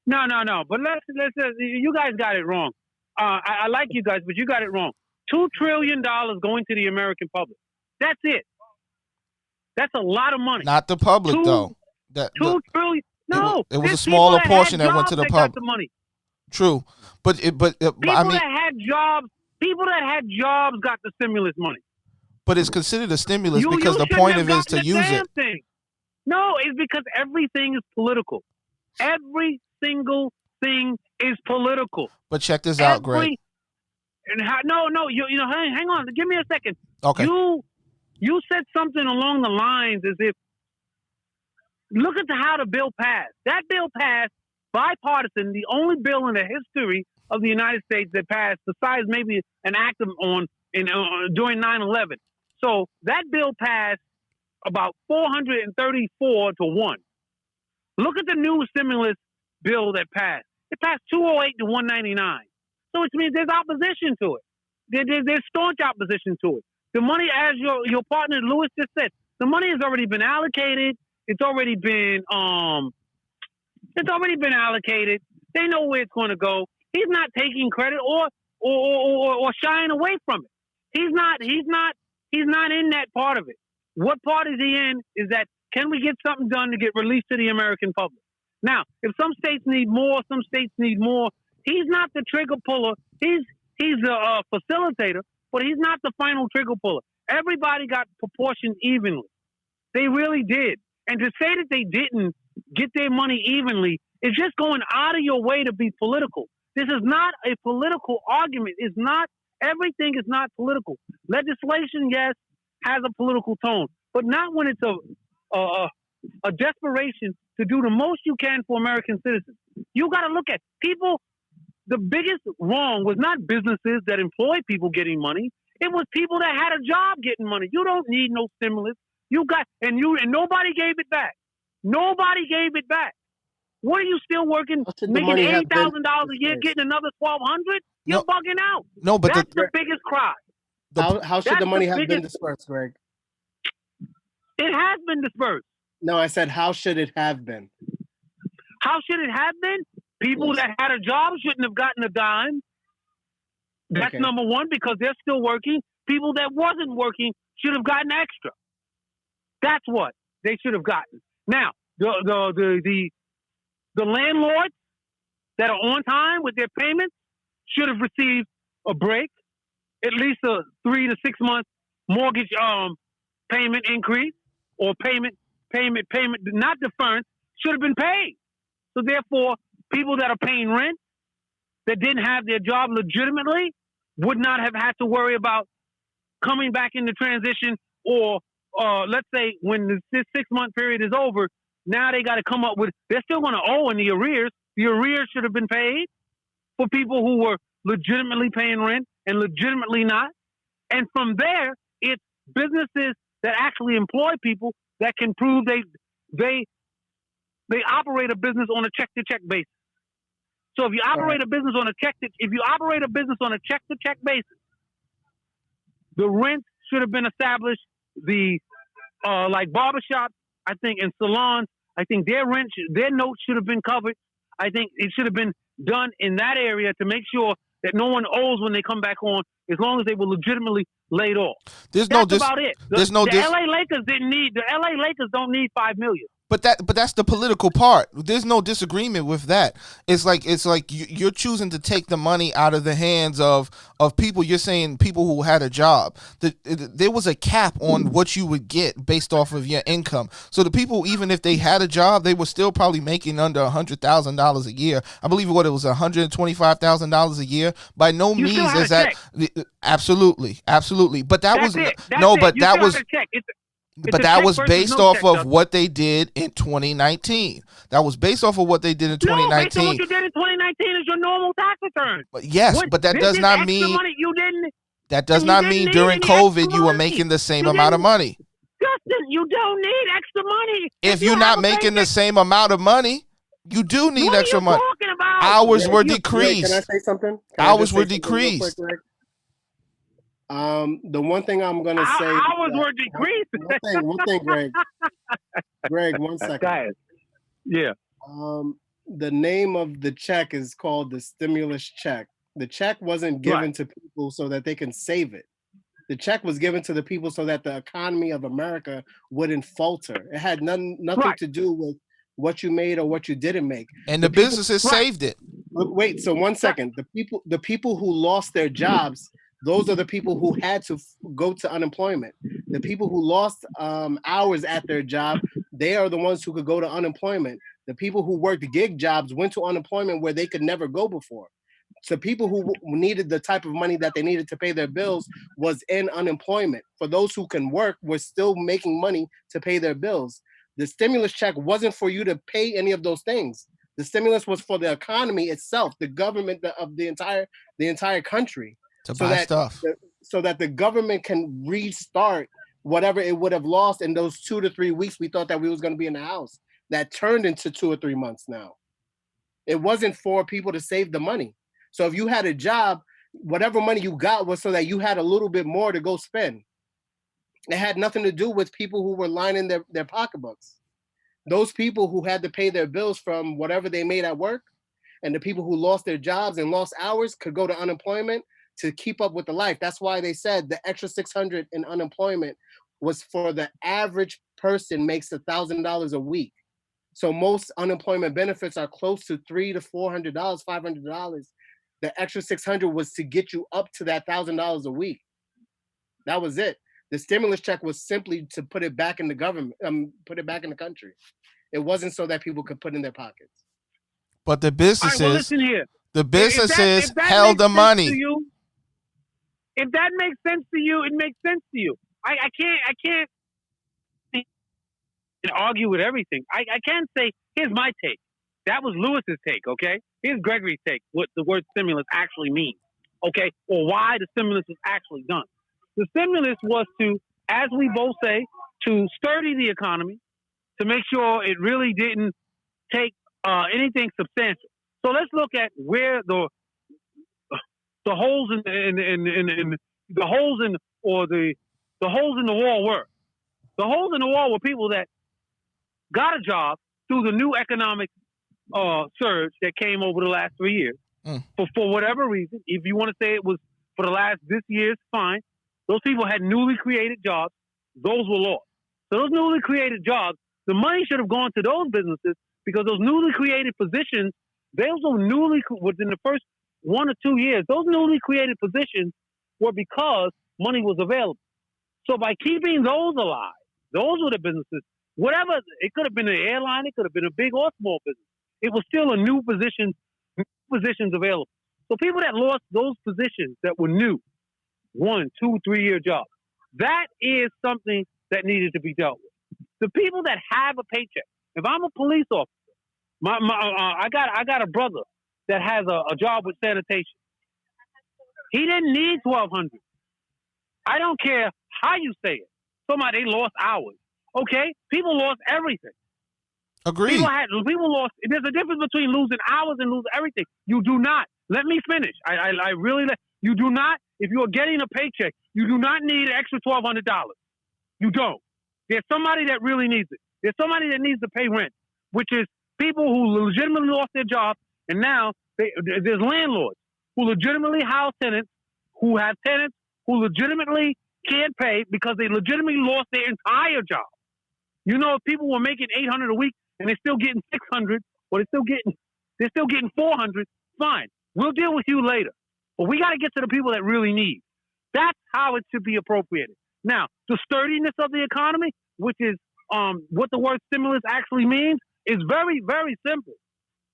No, no, no. But let's you guys got it wrong. I like you guys, but you got it wrong. $2 trillion going to the American public. That's it. That's a lot of money. Not the public Two, though. That $2 trillion. No, it was a there's people smaller that had portion that went to jobs the that got public. the money. True, but People I mean, that had jobs, people that had jobs got the stimulus money. but it's considered a stimulus You because the shouldn't point have of it is gotten to the use damn it. thing. No, it's because everything is political. Every single thing is political. But check this out, Greg. No, hang on, give me a second. Okay. You said something along the lines as if, look at how the bill passed. That bill passed bipartisan, the only bill in the history of the United States that passed, besides maybe an act during 9/11. So that bill passed about 434 to 1. Look at the new stimulus bill that passed. It passed 208 to 199. So it means there's opposition to it. There's staunch opposition to it. The money, as your partner Lewis just said, the money has already been allocated. It's already been allocated. They know where it's going to go. He's not taking credit or shying away from it. He's not in that part of it. What part is he in? Is that, can we get something done to get released to the American public? Now, if some states need more, some states need more. He's not the trigger puller. He's a facilitator, but he's not the final trigger puller. Everybody got proportioned evenly. They really did. And to say that they didn't get their money evenly is just going out of your way to be political. This is not a political argument. It's not. Everything is not political. Legislation, yes, has a political tone, but not when it's a desperation to do the most you can for American citizens. You got to look at people. The biggest wrong was not businesses that employ people getting money. It was people that had a job getting money. You don't need no stimulus. And nobody gave it back. Nobody gave it back. What are you still working, making $80,000 a year, getting another $1,200? You're bugging out. No, but that's the biggest cry. How should the money have been dispersed, Greg? It has been dispersed. No, I said, how should it have been? How should it have been? People that had a job shouldn't have gotten a dime. That's number one, because they're still working. People that wasn't working should have gotten extra. That's what they should have gotten. Now, the landlords that are on time with their payments should have received a break, at least a 3 to 6 month mortgage payment increase, or payment not deference, should have been paid. So therefore, people that are paying rent that didn't have their job legitimately would not have had to worry about coming back into transition, or let's say when this 6 month period is over, now they got to come up with, they're still going to owe in the arrears. The arrears should have been paid for people who were legitimately paying rent and legitimately not. And from there, it's businesses that actually employ people that can prove they operate a business on a check to check basis. So if you operate a business on a check to check basis, the rent should have been established. The like barbershops, I think, and salons, I think their notes should have been covered. I think it should have been done in that area to make sure that no one owes when they come back on, as long as they were legitimately laid off. That's about it. The LA Lakers don't need $5 million. But that's the political part. There's no disagreement with that. It's like you're choosing to take the money out of the hands of people. You're saying people who had a job. There was a cap on what you would get based off of your income. So the people, even if they had a job, they were still probably making under $100,000 a year. I believe what it was $125,000 a year. By no means is that absolutely. But that was no. But that was. But that was based off of what they did in 2019. That was based off of what they did in 2019. No, based on what you did in 2019 is your normal tax return. But yes, but that does not mean that does not mean during COVID you were making the same amount of money. Justin, you don't need extra money. If you're not making the same amount of money, you do need extra money. Hours were decreased. Can I say something? Hours were decreased. The one thing I'm gonna say. Hours were decreased. One thing, Greg. Greg, 1 second. Go ahead. Yeah. The name of the check is called the stimulus check. The check wasn't given to people so that they can save it. The check was given to the people so that the economy of America wouldn't falter. It had nothing to do with what you made or what you didn't make. And the businesses saved it. Wait, so 1 second. The people who lost their jobs, those are the people who had to go to unemployment. The people who lost hours at their job, they are the ones who could go to unemployment. The people who worked gig jobs went to unemployment where they could never go before. So people who needed the type of money that they needed to pay their bills was in unemployment. For those who can work, were still making money to pay their bills. The stimulus check wasn't for you to pay any of those things. The stimulus was for the economy itself, the government of the entire country. So that the government can restart whatever it would have lost in those 2 to 3 weeks we thought that we was going to be in the house. That turned into 2 or 3 months now. It wasn't for people to save the money. So if you had a job, whatever money you got was so that you had a little bit more to go spend. It had nothing to do with people who were lining their pocketbooks. Those people who had to pay their bills from whatever they made at work, and the people who lost their jobs and lost hours could go to unemployment to keep up with the life. That's why they said the extra $600 in unemployment was for the average person makes $1,000 a week. So most unemployment benefits are close to $300 to $400, $500. The extra $600 was to get you up to that $1,000 a week. That was it. The stimulus check was simply to put it back in the government, put it back in the country. It wasn't so that people could put in their pockets. But the businesses, listen here. The businesses held the money. If that makes sense to you, it makes sense to you. I can't argue with everything. I can't say, here's my take. That was Lewis's take, okay? Here's Gregory's take, what the word stimulus actually means, okay? Or why the stimulus was actually done. The stimulus was to, as we both say, to sturdy the economy, to make sure it really didn't take anything substantial. So let's look at where the holes in the holes in the wall were. The holes in the wall were people that got a job through the new economic surge that came over the last 3 years. For whatever reason, if you want to say it was for this year, it's fine. Those people had newly created jobs. Those were lost. So those newly created jobs, the money should have gone to those businesses because those newly created positions, within the first 1 or 2 years, those newly created positions were because money was available. So by keeping those alive, those were the businesses. Whatever, it could have been an airline, it could have been a big or small business. It was still a new positions available. So people that lost those positions that were new, 1, 2, 3 year jobs, that is something that needed to be dealt with. The people that have a paycheck. If I'm a police officer, I got a brother that has a job with sanitation. He didn't need $1,200. I don't care how you say it. Somebody, they lost hours. Okay, people lost everything. Agreed. People lost. There's a difference between losing hours and losing everything. You do not. Let me finish. I really. You do not. If you are getting a paycheck, you do not need an extra $1,200. You don't. There's somebody that really needs it. There's somebody that needs to pay rent, which is people who legitimately lost their job, and now there's landlords who legitimately house tenants, who have tenants who legitimately can't pay because they legitimately lost their entire job. You know, if people were making $800 a week and they're still getting $600, or they're still getting $400. Fine, we'll deal with you later. But we got to get to the people that really need. That's how it should be appropriated. Now, the sturdiness of the economy, which is what the word stimulus actually means, is very, very simple.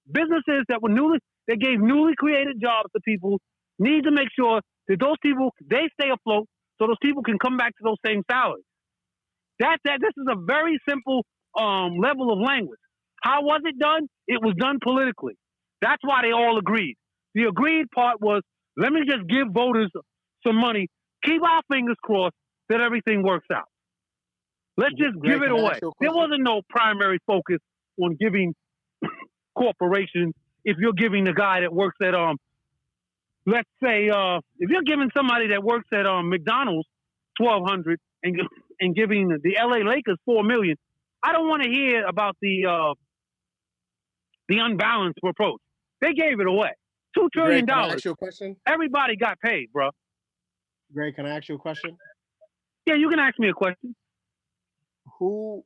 Businesses that gave newly created jobs to people need to make sure that those people, they stay afloat so those people can come back to those same salaries. This is a very simple level of language. How was it done? It was done politically. That's why they all agreed. The agreed part was, let me just give voters some money. Keep our fingers crossed that everything works out. Let's just give it away. There wasn't no primary focus on giving corporations. If you're giving the guy that works at let's say if you're giving somebody that works at McDonald's $1,200 and giving the LA Lakers $4 million, I don't want to hear about the unbalanced approach. They gave it away. $2 trillion. Greg, can I ask you a question? Everybody got paid, bro. Greg, can I ask you a question? Yeah, you can ask me a question. Who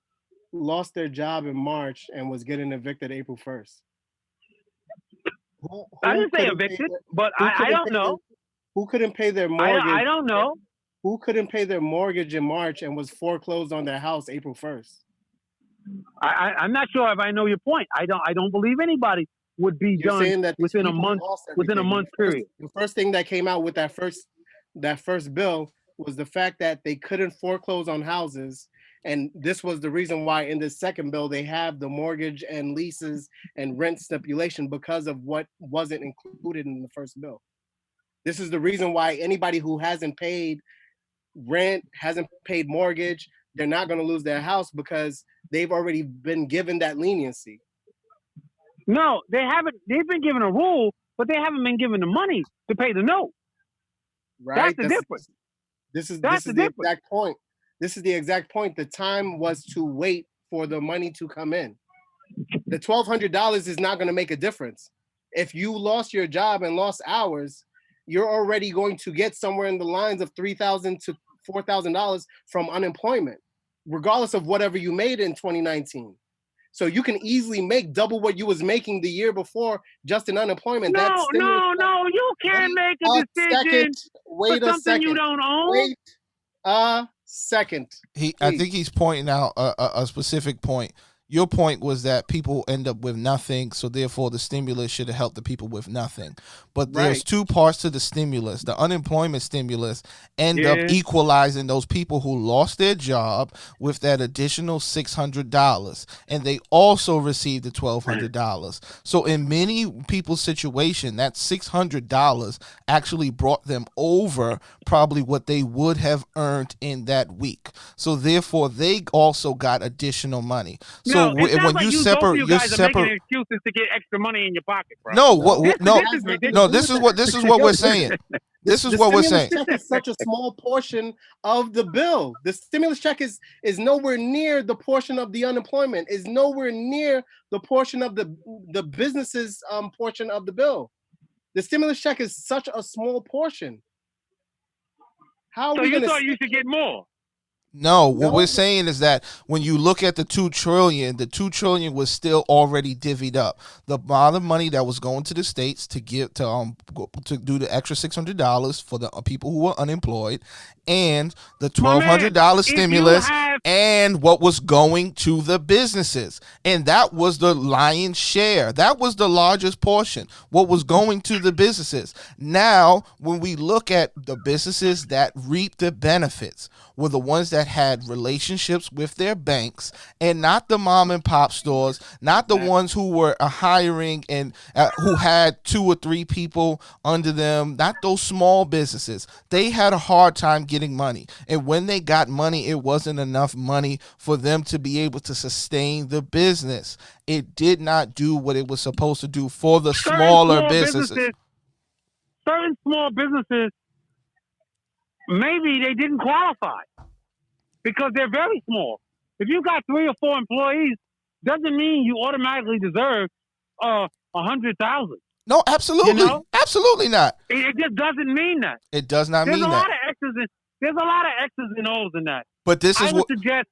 lost their job in March and was getting evicted April 1st? I didn't say evicted, but I don't know. Who couldn't pay their mortgage? I don't know. Who couldn't pay their mortgage in March and was foreclosed on their house April 1st? I'm not sure if I know your point. I don't believe anybody would be done within a month period. The first thing that came out with that first bill was the fact that they couldn't foreclose on houses, and this was the reason why in this second bill they have the mortgage and leases and rent stipulation because of what wasn't included in the first bill. This is the reason why anybody who hasn't paid rent, hasn't paid mortgage, they're not going to lose their house because they've already been given that leniency. No, they haven't. They've been given a rule, but they haven't been given the money to pay the note. Right? That's the difference. This is the exact point. This is the exact point. The time was to wait for the money to come in. The $1,200 is not going to make a difference. If you lost your job and lost hours, you're already going to get somewhere in the lines of $3,000 to $4,000 from unemployment, regardless of whatever you made in 2019. So you can easily make double what you was making the year before just in unemployment. No, you can't make a decision for something you don't own. Wait a second. I think he's pointing out a specific point. Your point was that people end up with nothing, so therefore the stimulus should have helped the people with nothing. But there's two parts to the stimulus. The unemployment stimulus end up equalizing those people who lost their job with that additional $600, and they also received the $1,200. So in many people's situation, that $600 actually brought them over probably what they would have earned in that week. So therefore, they also got additional money. So when you separate, guys are making excuses to get extra money in your pocket, bro. This is what we're saying. This is what we're saying. The stimulus check is such a small portion of the bill. The stimulus check is nowhere near the portion of the unemployment. Is nowhere near the portion of the businesses portion of the bill. The stimulus check is such a small portion. How so you thought you should get more? No, what we're saying is that when you look at the $2 trillion was still already divvied up. The amount of money that was going to the states to give to do the extra $600 for the people who were unemployed, and the $1,200 stimulus, and what was going to the businesses, and that was the lion's share. That was the largest portion. What was going to the businesses. Now, when we look at the businesses that reaped the benefits, were the ones that had relationships with their banks, and not the mom and pop stores, not the ones who were hiring and who had 2 or 3 people under them, not those small businesses. They had a hard time getting getting money. And when they got money, it wasn't enough money for them to be able to sustain the business. It did not do what it was supposed to do for the smaller businesses. Certain small businesses, maybe they didn't qualify because they're very small. If you got 3 or 4 employees, doesn't mean you automatically deserve 100,000. No, absolutely, you know? Absolutely not. It just doesn't mean that. It does not mean that. There's a lot of X's and O's in that. But this is I would suggest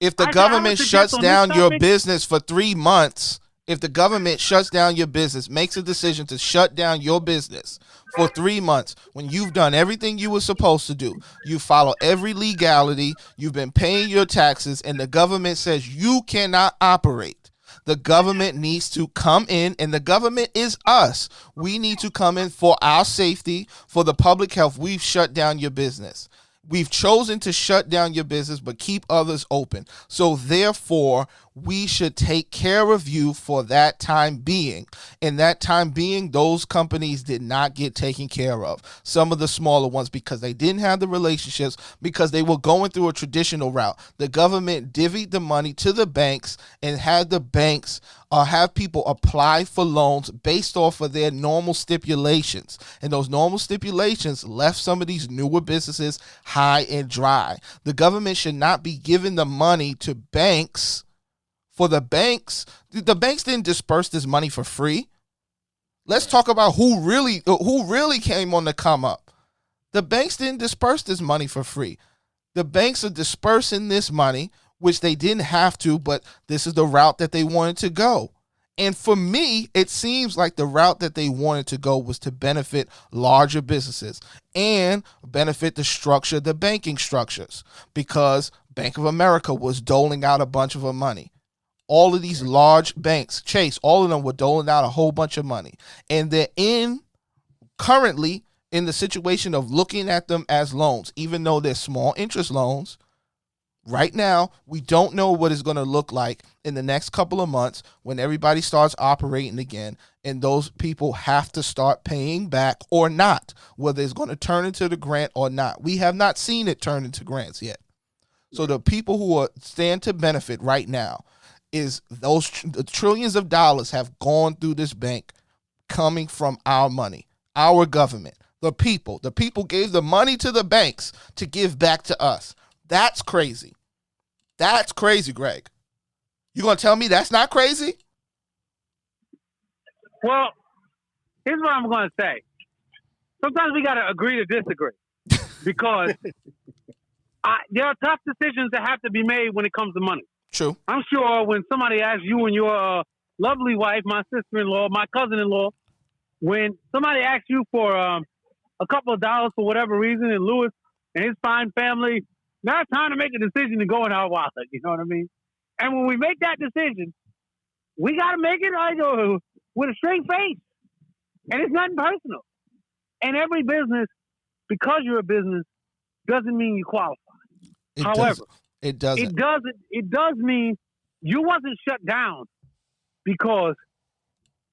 if the government shuts down your business for 3 months. If the government shuts down your business, makes a decision to shut down your business for 3 months, when you've done everything you were supposed to do, you follow every legality, you've been paying your taxes, and the government says you cannot operate, the government needs to come in, and the government is us. We need to come in for our safety, for the public health. We've shut down your business. We've chosen to shut down your business, but keep others open. So therefore, we should take care of you for that time being. And that time being, those companies did not get taken care of. Some of the smaller ones, because they didn't have the relationships, because they were going through a traditional route. The government divvied the money to the banks and had the banks have people apply for loans based off of their normal stipulations. And those normal stipulations left some of these newer businesses high and dry. The government should not be giving the money to banks for the banks. The banks didn't disperse this money for free. Let's talk about who really came on the come up. The banks didn't disperse this money for free. The banks are dispersing this money, which they didn't have to, but this is the route that they wanted to go. And for me, it seems like the route that they wanted to go was to benefit larger businesses and benefit the banking structures, because Bank of America was doling out a bunch of money. All of these large banks, Chase, all of them were doling out a whole bunch of money. And they're currently in the situation of looking at them as loans, even though they're small interest loans. Right now, we don't know what it's going to look like in the next couple of months when everybody starts operating again, and those people have to start paying back or not, whether it's going to turn into the grant or not. We have not seen it turn into grants yet. So the people who stand to benefit right now is those the trillions of dollars have gone through this bank coming from our money, our government, the people. The people gave the money to the banks to give back to us. That's crazy. That's crazy, Greg. You gonna tell me that's not crazy? Well, here's what I'm gonna say. Sometimes we gotta agree to disagree, because there are tough decisions that have to be made when it comes to money. True. I'm sure when somebody asks you and your lovely wife, my sister-in-law, my cousin-in-law, when somebody asks you for a couple of dollars for whatever reason, and Lewis and his fine family, now it's time to make a decision to go in our wallet. You know what I mean? And when we make that decision, we got to make it with a straight face. And it's nothing personal. And every business, because you're a business, doesn't mean you qualify. However, it doesn't. It does mean you wasn't shut down because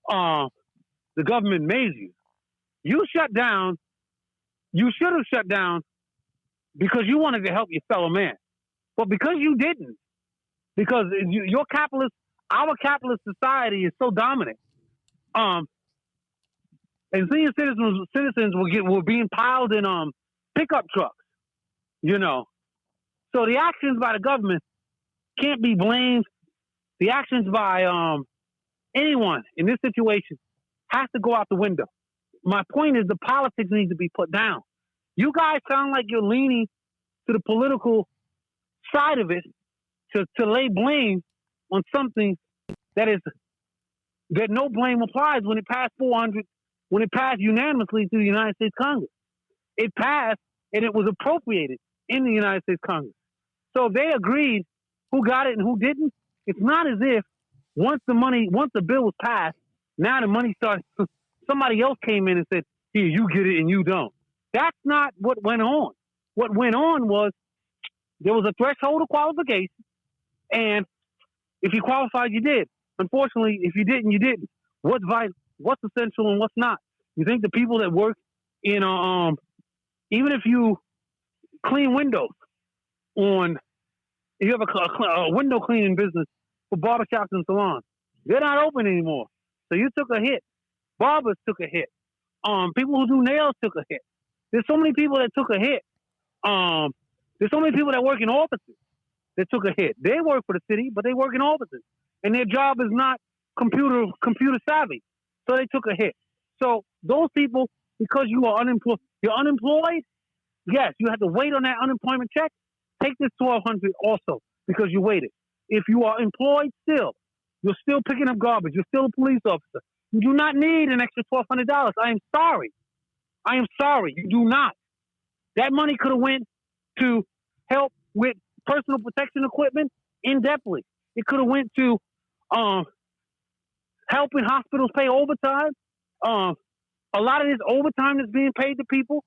the government made you. You shut down. You should have shut down because you wanted to help your fellow man. But because you didn't, because our capitalist society is so dominant, and senior citizens were being piled in pickup trucks, you know. So the actions by the government can't be blamed. The actions by anyone in this situation has to go out the window. My point is the politics needs to be put down. You guys sound like you're leaning to the political side of it to lay blame on something that no blame applies when it passed 400, when it passed unanimously through the United States Congress. It passed and it was appropriated in the United States Congress. So if they agreed who got it and who didn't, it's not as if once the bill was passed, now the money starts, somebody else came in and said, here, you get it and you don't. That's not what went on. What went on was there was a threshold of qualification, and if you qualified, you did. Unfortunately, if you didn't, you didn't. What's vital, what's essential, and what's not? You think the people that work in, even if you clean windows on. You have a window cleaning business for barbershops and salons. They're not open anymore. So you took a hit. Barbers took a hit. People who do nails took a hit. There's so many people that took a hit. There's so many people that work in offices that took a hit. They work for the city, but they work in offices, and their job is not computer savvy, so they took a hit. So those people, because you're unemployed. Yes, you have to wait on that unemployment check. Take this $1,200 also because you waited. If you are employed still, you're still picking up garbage. You're still a police officer. You do not need an extra $1,200. I am sorry. You do not. That money could have went to help with personal protection equipment in-depthly. It could have went to helping hospitals pay overtime. A lot of this overtime that's being paid to people.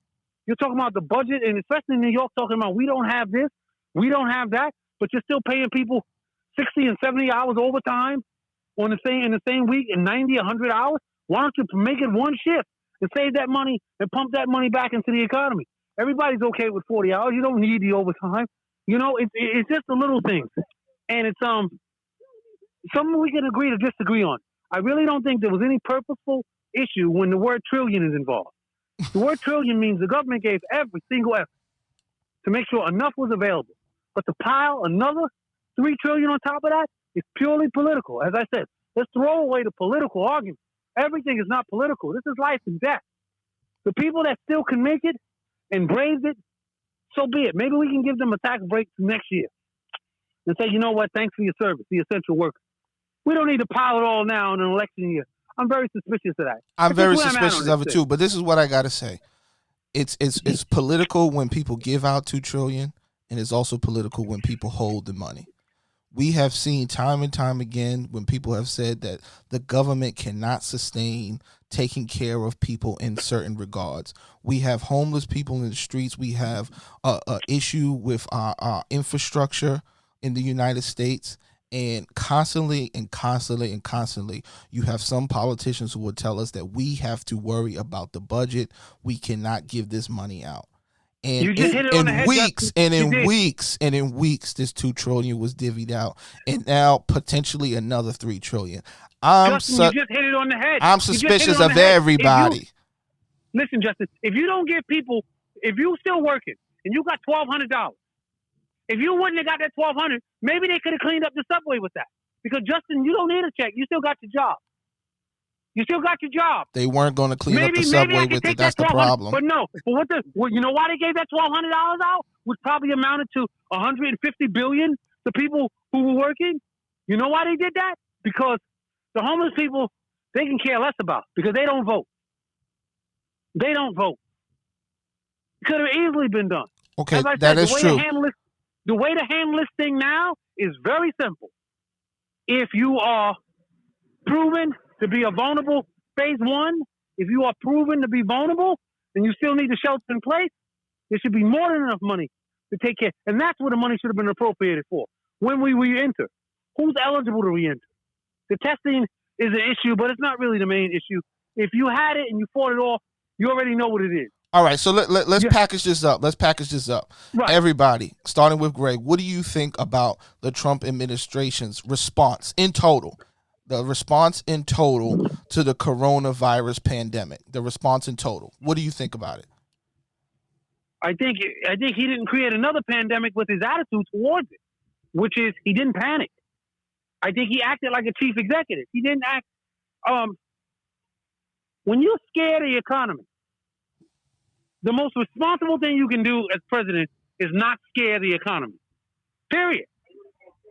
You're talking about the budget, and especially in New York, talking about we don't have this, we don't have that, but you're still paying people 60 and 70 hours overtime in the same week and 90, 100 hours. Why don't you make it one shift and save that money and pump that money back into the economy? Everybody's okay with 40 hours. You don't need the overtime. You know, it's just the little things. And it's something we can agree to disagree on. I really don't think there was any purposeful issue when the word trillion is involved. The word trillion means the government gave every single effort to make sure enough was available. But to pile another $3 trillion on top of that is purely political. As I said, let's throw away the political argument. Everything is not political. This is life and death. The people that still can make it and brave it, so be it. Maybe we can give them a tax break next year and say, you know what, thanks for your service, the essential worker. We don't need to pile it all now in an election year. I'm very suspicious of that. I'm very suspicious of it too, but this is what I got to say. It's political when people give out $2 trillion, and it's also political when people hold the money. We have seen time and time again when people have said that the government cannot sustain taking care of people in certain regards. We have homeless people in the streets. We have a issue with our infrastructure in the United States. And constantly, you have some politicians who will tell us that we have to worry about the budget. We cannot give this money out. And in weeks, this $2 trillion was divvied out, and now potentially another $3 trillion. You just hit it on the head. I'm suspicious of everybody. Listen, Justin, if you don't give people, if you still working and you got $1,200, if you wouldn't have got that $1,200, maybe they could have cleaned up the subway with that. Because Justin, you don't need a check. You still got your job. They weren't going to clean up the subway with it. That's the problem. But no. But you know why they gave that $1,200 out? Which probably amounted to $150 billion to people who were working. You know why they did that? Because the homeless people, they can care less about because they don't vote. It could have easily been done. Okay, that is true. The way to handle this thing now is very simple. If you are proven to be a vulnerable phase one, if you are proven to be vulnerable and you still need the shelter in place, there should be more than enough money to take care. And that's what the money should have been appropriated for. When we re-enter, who's eligible to re-enter? The testing is an issue, but it's not really the main issue. If you had it and you fought it off, you already know what it is. All right, so let's package this up. Right. Everybody, starting with Greg, what do you think about the Trump administration's response in total? The response in total to the coronavirus pandemic. The response in total. What do you think about it? I think he didn't create another pandemic with his attitude towards it, which is he didn't panic. I think he acted like a chief executive. He didn't act. When you scare the economy, the most responsible thing you can do as president is not scare the economy. Period.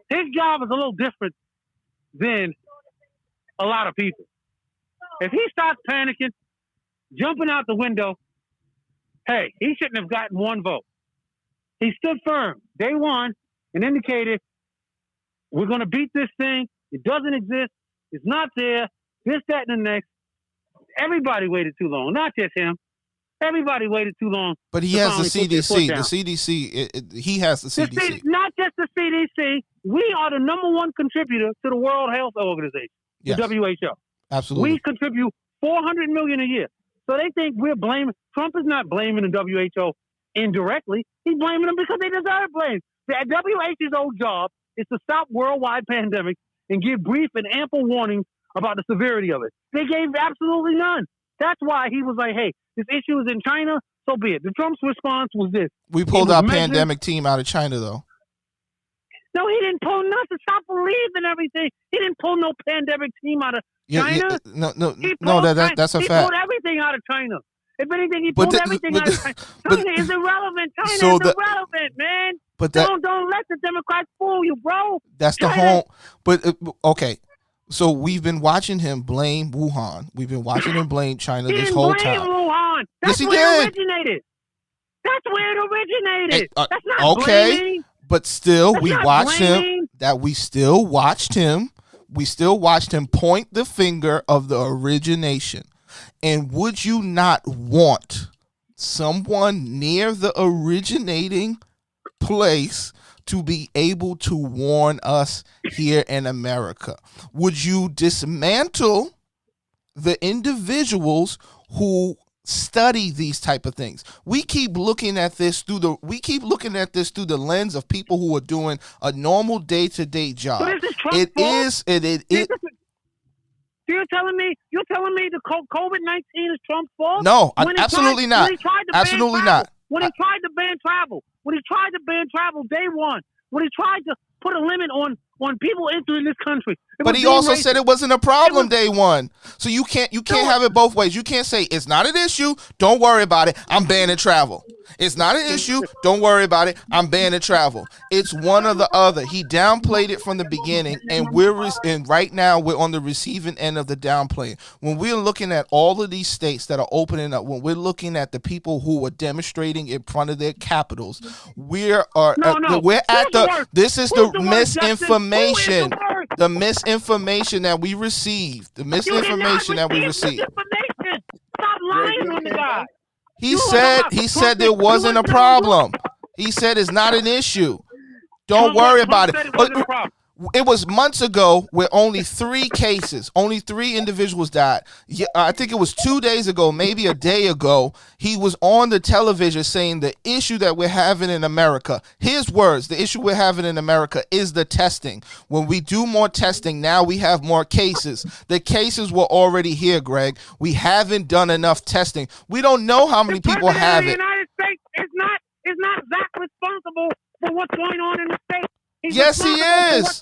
His job is a little different than a lot of people. If he starts panicking, jumping out the window, hey, he shouldn't have gotten one vote. He stood firm day one and indicated, we're going to beat this thing. It doesn't exist. It's not there. This, that, and the next. Everybody waited too long. Not just him. Everybody waited too long. But he has the CDC. The CDC, he has the CDC. Not just the CDC. We are the number one contributor to the World Health Organization, the WHO. Absolutely. We contribute $400 million a year. So they think we're blaming. Trump is not blaming the WHO. indirectly. He's blaming them because they deserve blame. The WHO's old job is to stop worldwide pandemics and give brief and ample warnings about the severity of it. They gave absolutely none. That's why he was like, hey, this issue is in China, so be it. The Trump's response was this. We pulled our pandemic team out of China, though. No, he didn't pull nothing. Stop believing everything. He didn't pull no pandemic team out of China. That's a he fact. He pulled everything out of China. If anything, he pulled everything out of China. China is irrelevant. China is irrelevant, man. But don't let the Democrats fool you, bro. That's China. The whole. But okay, so we've been watching him blame Wuhan. We've been watching him blame China this whole time. Wuhan. That's yes, he where did. It originated. That's where it originated. That's not blaming. But still, we watched him. We still watched him point the finger of the origination. And would you not want someone near the originating place to be able to warn us here in America? Would you dismantle the individuals who study these type of things? We keep looking at this through the lens of people who are doing a normal day-to-day job. You're telling me the COVID-19 is Trump's fault? No, absolutely not. Absolutely not. When he tried to ban travel, day one. When he tried to put a limit on people entering this country. But he also said it wasn't a problem day one. So you can't have it both ways. You can't say it's not an issue, don't worry about it, I'm banning travel. It's not an issue, don't worry about it, I'm banning travel. It's one or the other. He downplayed it from the beginning, and right now we're on the receiving end of the downplay. When we're looking at all of these states that are opening up, when we're looking at the people who are demonstrating in front of their capitals, this is the misinformation. The misinformation that we received. Stop lying on the guy. He said there wasn't a problem. He said it's not an issue. Don't worry about it. It was months ago where only 3 individuals died. Yeah, I think it was 2 days ago, maybe a day ago, he was on the television saying the issue that we're having in America, his words, the issue we're having in America is the testing. When we do more testing, now we have more cases. The cases were already here, Greg. We haven't done enough testing. We don't know how many people have it. The United States is not that responsible for what's going on in the state. Yes, he is.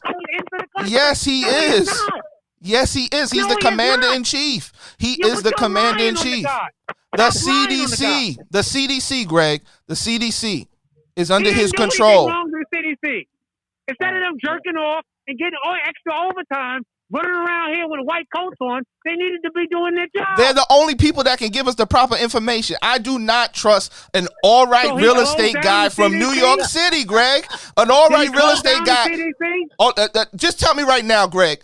Yes, he is. Yes, he is. He's the commander-in-chief. He is the commander-in-chief. The CDC, Greg, the CDC is under his control. Instead of them jerking off and getting extra overtime, running around here with white coats on, they needed to be doing their job. They're the only people that can give us the proper information. I do not trust an all-right real estate guy from New York City, Greg. An all-right real estate guy. Just tell me right now, Greg.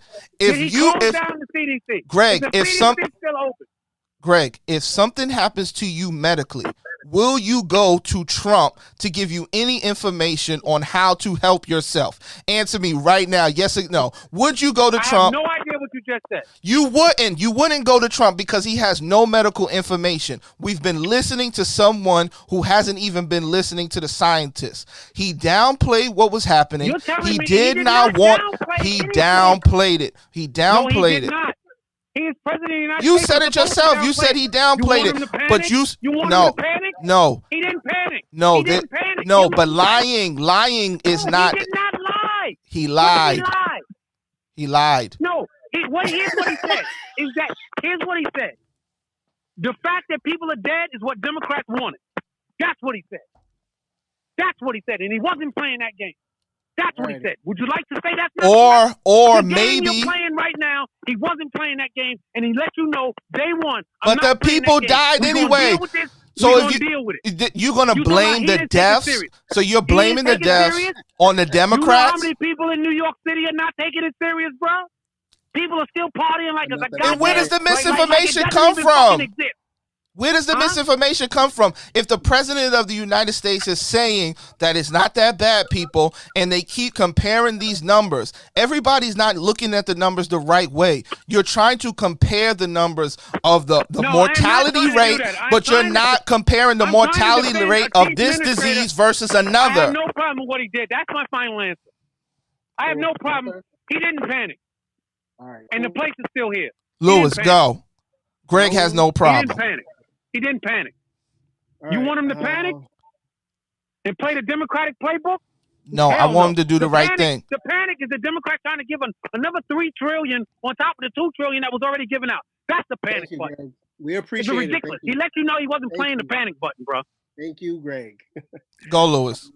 Greg, if something happens to you medically, will you go to Trump to give you any information on how to help yourself? Answer me right now, yes or no. Would you go to Trump? I have no idea what you just said. You wouldn't. You wouldn't go to Trump because he has no medical information. We've been listening to someone who hasn't even been listening to the scientists. He downplayed what was happening. He downplayed it. He downplayed it. He is president of the United States. You said it yourself. You said he downplayed it. But you want him to panic? No. He didn't panic. No, he didn't panic. No, but lying is not. He did not lie. He lied. He lied. No. Here's what he said. Here's what he said. The fact that people are dead is what Democrats wanted. That's what he said. That's what he said, and he wasn't playing that game. That's what he said. Would you like to say that's not or the maybe game you're playing right now? He wasn't playing that game, and he let you know day one. But the people died anyway. So if you're gonna blame the deaths, so you're blaming the deaths on the Democrats. You know how many people in New York City are not taking it serious, bro? People are still partying like a And where does the misinformation come from? Where does the misinformation come from? If the president of the United States is saying that it's not that bad, people, and they keep comparing these numbers, everybody's not looking at the numbers the right way. You're trying to compare the numbers of the mortality rate, but you're not comparing the mortality rate of this disease versus another. I have no problem with what he did. That's my final answer. I have no problem. He didn't panic. All right. And the place is still here. Lewis, go. Greg has no problem. He didn't panic. He didn't panic. You want him to panic and play the Democratic playbook? No, I want him to do the right thing. The panic is the Democrats trying to give another $3 trillion on top of the $2 trillion that was already given out. That's the panic button. Greg. We appreciate it's ridiculous. He let you know he wasn't playing the panic button, bro. Thank you, Greg. Go, Lewis.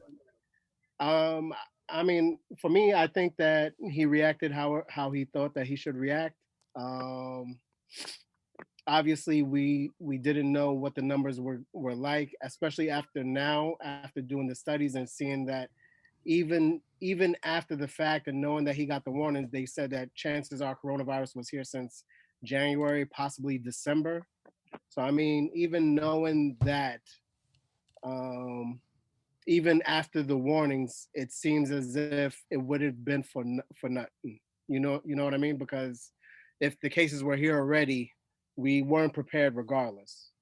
I mean, for me, I think that he reacted how he thought that he should react. Obviously, we didn't know what the numbers were like, especially after doing the studies and seeing that even after the fact and knowing that he got the warnings, they said that chances are coronavirus was here since January, possibly December. So, I mean, even knowing that, even after the warnings, it seems as if it would have been for nothing. You know what I mean? Because if the cases were here already, we weren't prepared regardless.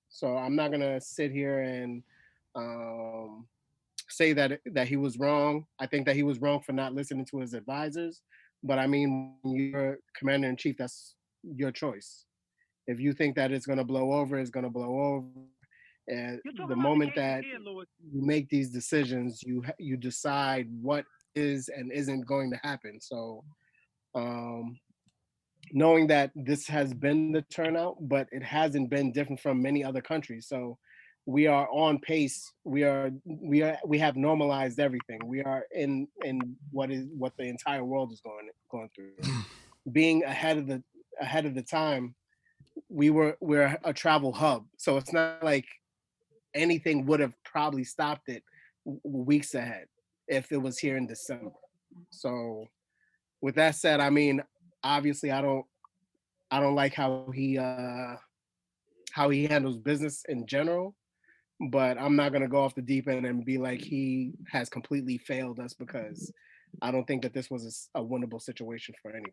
So I'm not gonna sit here and say that he was wrong. I think that he was wrong for not listening to his advisors. But I mean, you're commander in chief. That's your choice. If you think that it's gonna blow over, it's gonna blow over. And the moment that you make these decisions, you decide what is and isn't going to happen. So, knowing that this has been the turnout, but it hasn't been different from many other countries. So, we are on pace. We have normalized everything. We are in what the entire world is going through. Being ahead of the time, we're a travel hub. So it's not like anything would have probably stopped it weeks ahead if it was here in December. So with that said, I mean, obviously I don't like how he handles business in general, but I'm not going to go off the deep end and be like he has completely failed us, because I don't think that this was a winnable situation for anybody.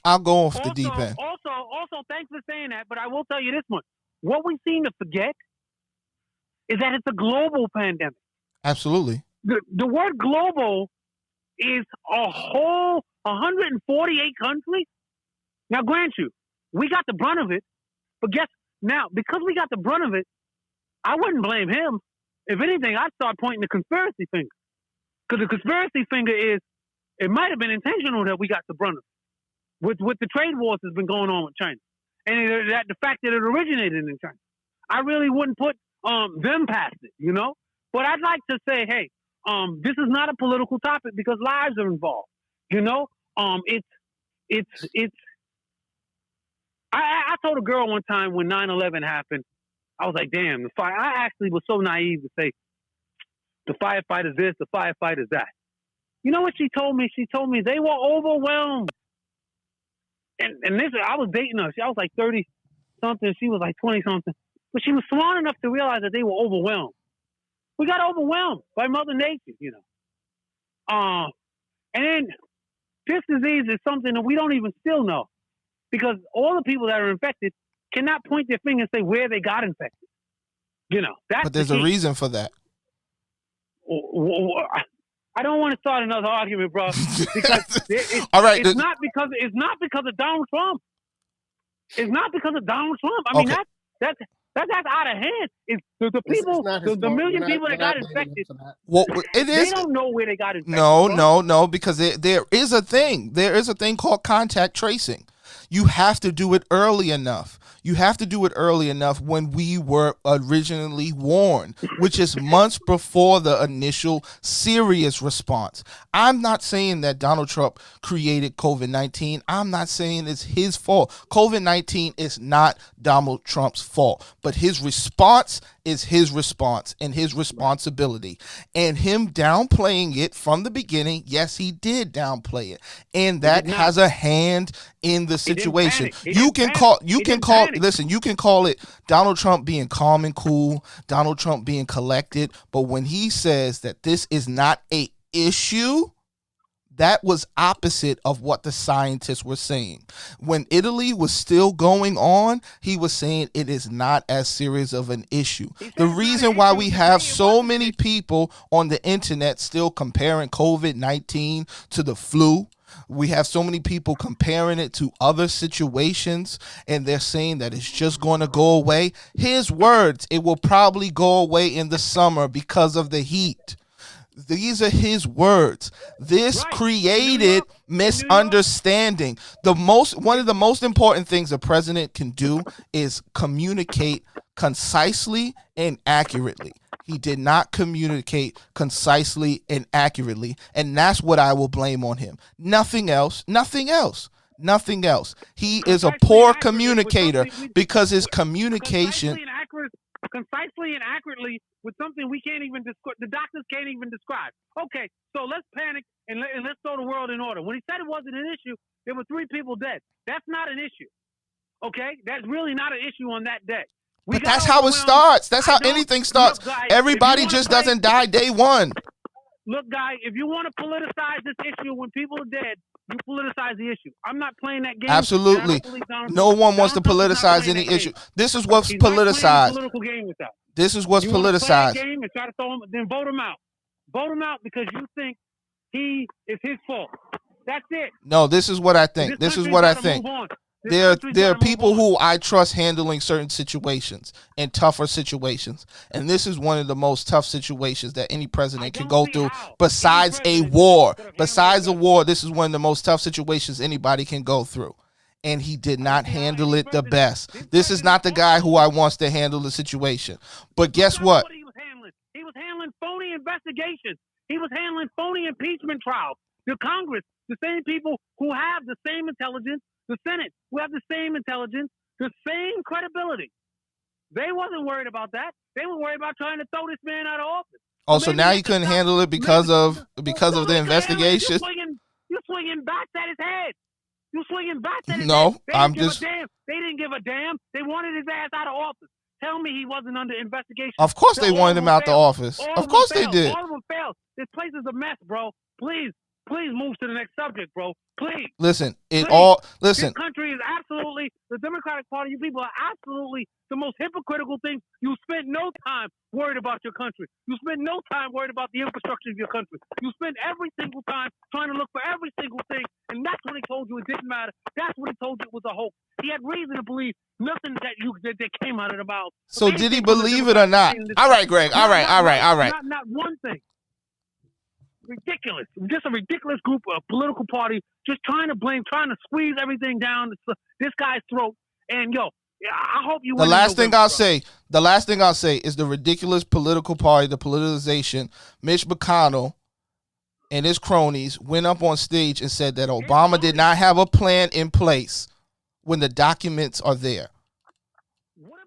I'll go off the deep end. Also, thanks for saying that, but I will tell you this much. What we seem to forget is that it's a global pandemic. Absolutely. The word global is a whole 148 countries. Now, grant you, we got the brunt of it, but because we got the brunt of it, I wouldn't blame him. If anything, I'd start pointing the conspiracy finger. Because the conspiracy finger is, it might have been intentional that we got the brunt of it. With the trade wars that's been going on with China. And the fact that it originated in China. I really wouldn't put them past it, you know? But I'd like to say, hey, this is not a political topic because lives are involved. You know? I told a girl one time when 9/11 happened, I was like, damn, I actually was so naive to say, the firefighters this, the firefighters that. You know what she told me? She told me they were overwhelmed. And this, I was dating her. I was like 30-something. She was like 20-something. But she was smart enough to realize that they were overwhelmed. We got overwhelmed by Mother Nature, you know. And then this disease is something that we don't even still know. Because all the people that are infected cannot point their finger and say where they got infected. You know, but there's a reason for that. I don't want to start another argument, bro. Because all right, it's not because of Donald Trump. It's not because of Donald Trump. I mean, that's out of hand. It's the people, the million people that got infected. Well, it is. They don't know where they got infected. No, because there is a thing. There is a thing called contact tracing. You have to do it early enough. You have to do it early enough when we were originally warned, which is months before the initial serious response. I'm not saying that Donald Trump created COVID-19. I'm not saying it's his fault. COVID-19 is not Donald Trump's fault, but his response is his response and his responsibility. And him downplaying it from the beginning, yes, he did downplay it. And that has a hand in the situation. You can call it Donald Trump being calm and cool, Donald Trump being collected, but when he says that this is not a issue, that was opposite of what the scientists were saying. When Italy was still going on, he was saying it is not as serious of an issue. The reason why we have so many people on the internet still comparing COVID-19 to the flu, we have so many people comparing it to other situations, and they're saying that it's just going to go away. His words, it will probably go away in the summer because of the heat. These are his words. This created misunderstanding. One of the most important things a president can do is communicate concisely and accurately. He did not communicate concisely and accurately, and that's what I will blame on him. Nothing else. He is a poor communicator because his communication... Concisely and accurately with something we can't even describe. The doctors can't even describe. Okay, so let's panic and let's throw the world in order. When he said it wasn't an issue, there were 3 people dead. That's not an issue. Okay, that's really not an issue on that day. But that's how it starts. That's how anything starts. Look, guys, everybody just doesn't die day one. Look, guy, if you want to politicize this issue when people are dead, you politicize the issue. I'm not playing that game. Absolutely. No one wants to politicize any issue. This is what's politicized. This is what's politicized. Game and try to throw him, then vote him out. Vote him out because you think he is his fault. That's it. No, this is what I think. This is what I think. There are people who I trust handling certain situations and tougher situations. And this is one of the most tough situations that any president can go through besides a war. Besides a war, this is one of the most tough situations anybody can go through. And he did not handle it the best. This is not the guy who I wants to handle the situation. But guess what? He was handling phony investigations. He was handling phony impeachment trials. The Congress, the same people who have the same intelligence, the Senate, who have the same intelligence, the same credibility. They wasn't worried about that. They were worried about trying to throw this man out of office. Oh, so now you couldn't handle it because of the investigation? You're swinging bats at his head. You're swinging bats at his head. No, I'm just... They didn't give a damn. They wanted his ass out of office. Tell me he wasn't under investigation. Of course they wanted him out the office. Of course they did. All of them failed. This place is a mess, bro. Please move to the next subject, bro. Please. Listen. This country is absolutely, the Democratic Party, you people are absolutely the most hypocritical thing. You spent no time worried about your country. You spent no time worried about the infrastructure of your country. You spent every single time trying to look for every single thing, and that's when he told you it didn't matter. That's when he told you it was a hoax. He had reason to believe nothing that came out of the mouth. So did he believe it or not? All right, Greg. All right. Not one thing. Ridiculous. Just a ridiculous group of political party just trying to squeeze everything down this guy's throat. And I hope you. The last thing I'll say is the ridiculous political party, the politicization. Mitch McConnell and his cronies went up on stage and said that Obama did not have a plan in place when the documents are there.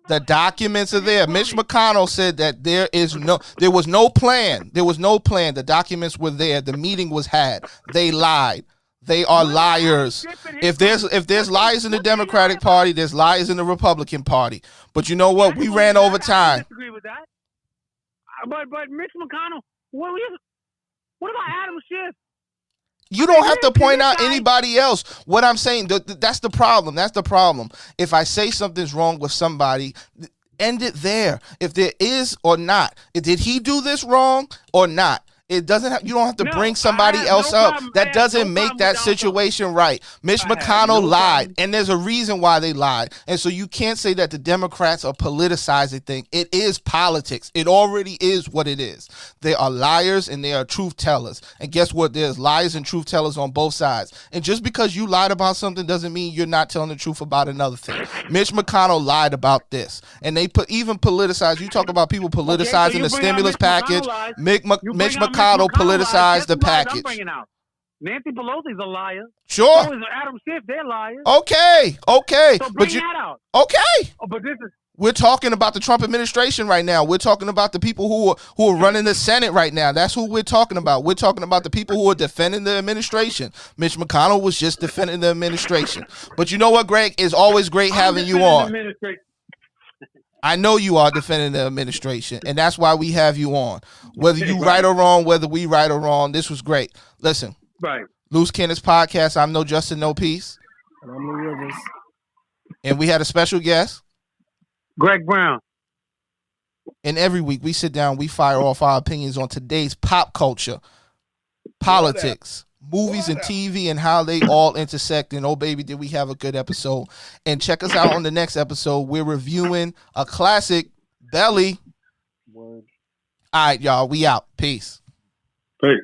The documents are there. Mitch McConnell said that there was no plan. There was no plan. The documents were there. The meeting was had. They lied. They are liars. If there's liars in the Democratic Party, there's liars in the Republican Party. But you know what? We ran over time. I disagree with that. But Mitch McConnell, what about Adam Schiff? You don't have to point out anybody else. What I'm saying, that's the problem. That's the problem. If I say something's wrong with somebody, end it there. If there is or not. Did he do this wrong or not? It doesn't. You don't have to bring somebody else up. That doesn't make that situation right. Mitch McConnell lied, and there's a reason why they lied. And so you can't say that the Democrats are politicizing things. It is politics. It already is what it is. They are liars and they are truth tellers. And guess what? There's liars and truth tellers on both sides. And just because you lied about something doesn't mean you're not telling the truth about another thing. Mitch McConnell lied about this, and they even politicize. You talk about people politicizing the stimulus package. Mitch McConnell politicized the package. Nancy Pelosi's a liar. Sure. So is Adam Schiff, they're liars. Okay. So bring that out. Okay. But this We're talking about the Trump administration right now. We're talking about the people who are running the Senate right now. That's who we're talking about. We're talking about the people who are defending the administration. Mitch McConnell was just defending the administration. But you know what, Greg? It's always great having you on. I know you are defending the administration, and that's why we have you on. Whether you right or wrong, whether we right or wrong, this was great. Listen, right. Loose Cannons Podcast. I'm No Justin, No Peace. And I'm Lou Rivers. And we had a special guest. Greg Brown. And every week we sit down, we fire off our opinions on today's pop culture, politics, movies and TV, and how they all intersect. And oh baby, did we have a good episode. And check us out on the next episode. We're reviewing a classic, Belly. Word. All right, y'all, we out. Peace. Peace.